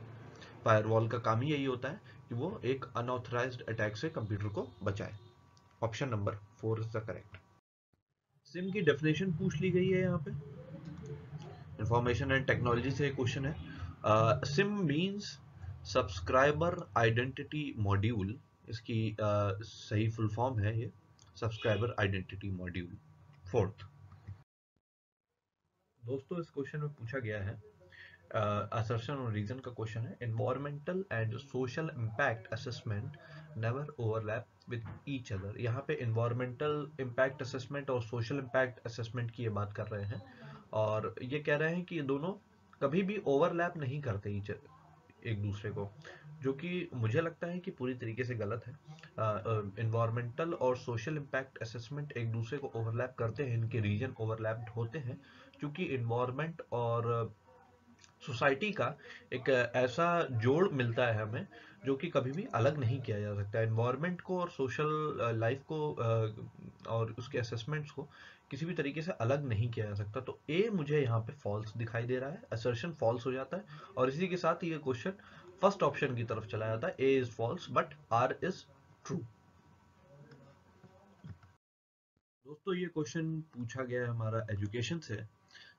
फायरवॉल का काम ही यही होता है कि वो एक अनऑथराइज्ड अटैक से कंप्यूटर को बचाए। Option number 4 is the correct. SIM की डेफिनेशन पूछ ली गई है यहाँ पे। इंफॉर्मेशन एंड टेक्नोलॉजी से क्वेश्चन है। SIM means subscriber identity module. इसकी सही फुल फॉर्म है ये सब्सक्राइबर आइडेंटिटी मॉड्यूल। फोर्थ दोस्तों इस क्वेश्चन में पूछा गया है असर्शन और रीजन का क्वेश्चन है environmental and social impact assessment never overlap with each other. यहाँ पे एनवायरमेंटल इम्पैक्ट असेसमेंट और सोशल इम्पैक्ट असेसमेंट की ये बात कर रहे हैं और ये कह रहे हैं कि ये दोनों कभी भी ओवरलैप नहीं करते एक दूसरे को, जो कि मुझे लगता है कि पूरी तरीके से गलत है। इन्वायरमेंटल और सोशल इम्पैक्ट असेसमेंट एक दूसरे को ओवरलैप करते हैं, इनके रीजन ओवरलैप्ड होते हैं, क्योंकि इन्वायरमेंट और सोसाइटी का एक ऐसा जोड़ मिलता है हमें जो कि कभी भी अलग नहीं किया जा सकता। एनवायरनमेंट को और सोशल लाइफ को और उसके असेसमेंट्स को किसी भी तरीके से अलग नहीं किया जा सकता। तो ए मुझे यहाँ पे फॉल्स दिखाई दे रहा है, असर्शन फॉल्स हो जाता है और इसी के साथ ये क्वेश्चन फर्स्ट ऑप्शन की तरफ चला जाता है, A is false but R is true. दोस्तों ये क्वेश्चन पूछा गया है हमारा एजुकेशन से,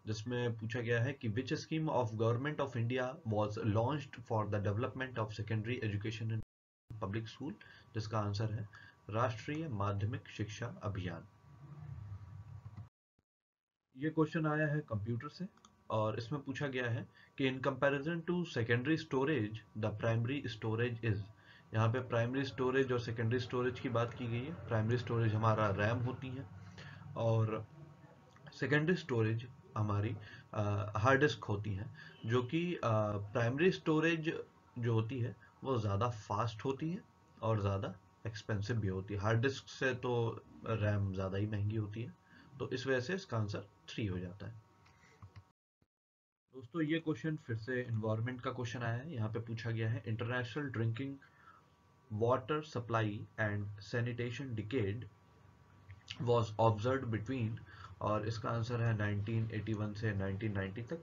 जिसमें पूछा गया है कि विच scheme of government of India was launched for the development of secondary education in public school. जिसका आंसर है राष्ट्रीय माध्यमिक शिक्षा अभियान। ये क्वेश्चन आया है कंप्यूटर से और इसमें पूछा गया है कि in comparison to secondary storage the primary storage is. यहाँ पे प्राइमरी स्टोरेज और सेकेंडरी स्टोरेज की बात की गई है। प्राइमरी स्टोरेज हमारा रैम होती है और सेकेंडरी स्टोरेज हमारी हार्ड डिस्क होती हैं, जो कि प्राइमरी स्टोरेज जो होती है वो ज़्यादा फास्ट होती है और ज़्यादा एक्सपेंसिव भी होती है। हार्ड डिस्क से तो रैम ज़्यादा ही महंगी होती है, तो इस वजह से इसका आंसर 3 हो जाता है। दोस्तों ये क्वेश्चन फिर से इन्वायरमेंट का क्वेश्चन आया है। यहाँ पे पूछा गया है international drinking water supply and sanitation decade was observed between, और इसका आंसर है 1981 से 1990 तक।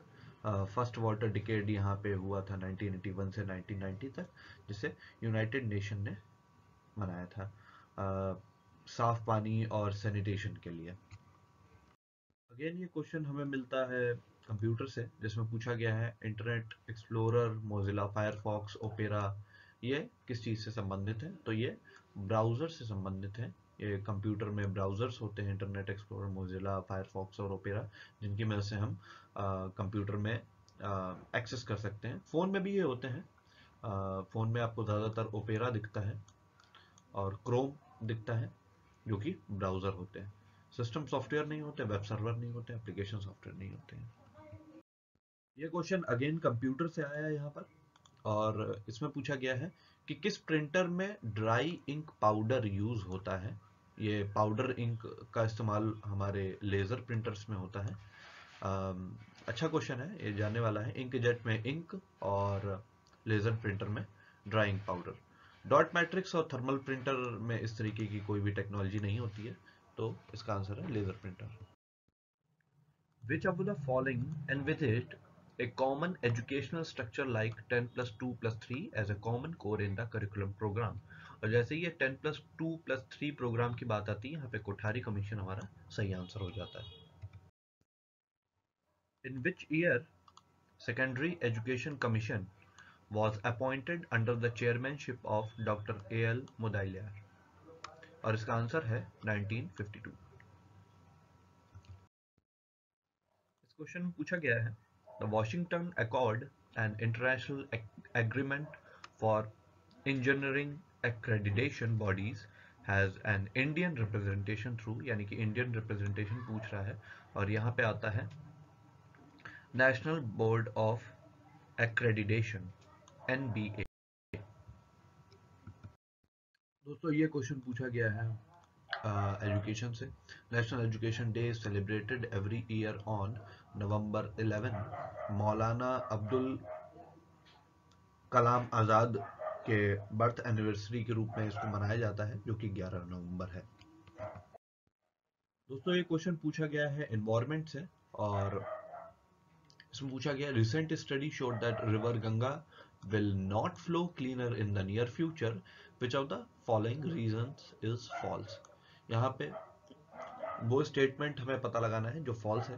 फर्स्ट वाटर डिकेड यहाँ पे हुआ था 1981 से 1990 तक, जिसे यूनाइटेड नेशन ने मनाया था साफ पानी और सैनिटेशन के लिए। अगेन ये क्वेश्चन हमें मिलता है कंप्यूटर से, जिसमें पूछा गया है internet explorer, Mozilla Firefox, opera ये किस चीज़ से संबंधित है। तो ये ब्राउज़र से संबंधित है। ये कंप्यूटर में ब्राउज़र्स होते हैं, इंटरनेट एक्सप्लोरर, मोजिला फायरफॉक्स और ओपेरा, जिनकी मदद से हम कंप्यूटर में एक्सेस कर सकते हैं। फ़ोन में भी ये होते हैं। फ़ोन में आपको ज़्यादातर ओपेरा दिखता है और क्रोम दिखता है, जो कि ब्राउज़र होते हैं। सिस्टम सॉफ्टवेयर नहीं होते, वेब सर्वर नहीं होते, एप्लीकेशन सॉफ्टवेयर नहीं होते हैं। ये क्वेश्चन अगेन कंप्यूटर से आया है यहाँ पर और इसमें पूछा गया है कि किस प्रिंटर में ड्राई इंक पाउडर यूज होता है। ये पाउडर इंक का इस्तेमाल हमारे लेजर प्रिंटर्स में होता है। अच्छा क्वेश्चन है, ये जानने वाला है। इंक जेट में इंक और लेजर प्रिंटर में dry ink powder. Dot matrix और थर्मल प्रिंटर में इस तरीके की कोई भी टेक्नोलॉजी नहीं होती है, तो इसका आंसर है laser printer. Which of the following envisaged a common educational structure like 10 plus 2 plus 3 as a common core in the curriculum program? और जैसे ये 10 plus 2 plus 3 प्रोग्राम की बात आती है, यहाँ पे कोठारी कमीशन हमारा सही आंसर हो जाता है। In which year Secondary Education Commission was appointed under the chairmanship of Dr. A.L. Mudaliar? और इसका आंसर है 1952। इस क्वेश्चन में पूछा गया है the Washington accord an international agreement for engineering accreditation bodies has an Indian representation through, यानी कि इंडियन रिप्रेजेंटेशन पूछ रहा है और यहाँ पे आता है national board of accreditation, NBA। दोस्तों ये क्वेश्चन पूछा गया है एजुकेशन से। National education day is celebrated every year on November 11। मौलाना अब्दुल कलाम आज़ाद के बर्थ एनिवर्सरी के रूप में इसको मनाया जाता है, जो कि 11 नवंबर है। दोस्तों ये क्वेश्चन पूछा गया है एनवायरमेंट से और इसमें पूछा गया recent study showed that river Ganga will not flow cleaner in the near future, which of the following reasons is false? यहाँ पे वो स्टेटमेंट हमें पता लगाना है जो फॉल्स है।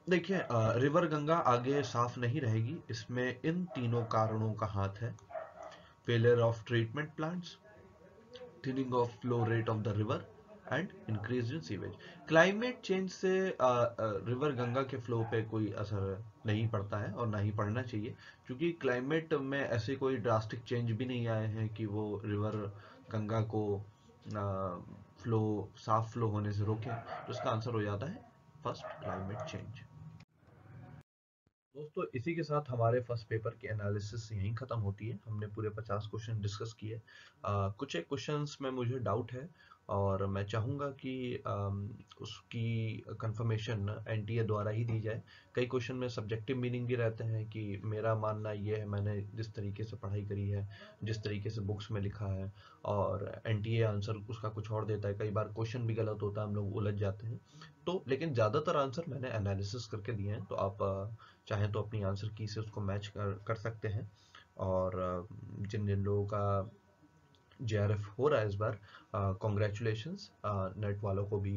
देखिए, रिवर गंगा आगे साफ नहीं रहेगी, इसमें इन तीनों कारणों का हाथ है। Failure of treatment plants, thinning of flow rate of the river and increase in sewage. Climate change से रिवर गंगा के फ्लो पे कोई असर नहीं पड़ता है और ना ही पड़ना चाहिए, क्योंकि क्लाइमेट में ऐसे कोई ड्रास्टिक चेंज भी नहीं आए हैं कि वो रिवर गंगा को फ्लो साफ फ्लो होने से रोके। तो इसका आंसर हो जाता है फर्स्ट, क्लाइमेट चेंज। दोस्तों इसी के साथ हमारे फर्स्ट पेपर की एनालिसिस यहीं खत्म होती है। हमने पूरे 50 क्वेश्चन डिस्कस किए। कुछ एक क्वेश्चंस में मुझे डाउट है और मैं चाहूँगा कि उसकी कंफर्मेशन एनटीए द्वारा ही दी जाए। कई क्वेश्चन में सब्जेक्टिव मीनिंग भी रहते हैं कि मेरा मानना ये है, मैंने जिस तरीके से पढ़ाई करी है, जिस तरीके से बुक्स में लिखा है, और एनटीए आंसर उसका कुछ और देता है। कई बार क्वेश्चन भी गलत होता है, हम लोग उलझ जाते हैं। तो लेकिन ज़्यादातर आंसर मैंने एनालिसिस करके दिए हैं, तो आप चाहें तो अपनी आंसर की से उसको मैच कर सकते हैं। और जिन जिन लोगों का जेआरएफ हो रहा है इस बार, कॉन्ग्रेचुलेशंस। नेट वालों को भी,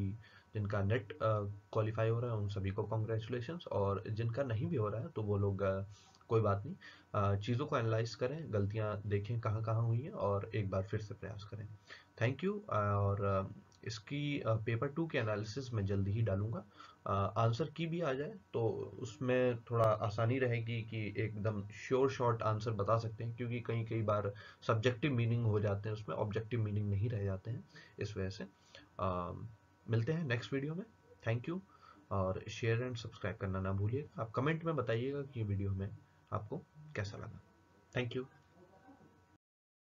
जिनका नेट क्वालिफाई हो रहा है उन सभी को कॉन्ग्रेचुलेशंस, और जिनका नहीं भी हो रहा है तो वो लोग कोई बात नहीं, चीज़ों को एनालाइज करें, गलतियां देखें कहाँ कहाँ हुई हैं और एक बार फिर से प्रयास करें। Thank you. और इसकी पेपर 2 के एनालिसिस में जल्दी ही डालूंगा। आंसर की भी आ जाए तो उसमें थोड़ा आसानी रहेगी कि एकदम श्योर शॉर्ट आंसर बता सकते हैं, क्योंकि कई कई बार सब्जेक्टिव मीनिंग हो जाते हैं, उसमें ऑब्जेक्टिव मीनिंग नहीं रह जाते हैं। इस वजह से मिलते हैं नेक्स्ट वीडियो में। Thank you. और शेयर एंड सब्सक्राइब करना ना भूलिए। आप कमेंट में बताइएगा कि ये वीडियो में आपको कैसा लगा। Thank you.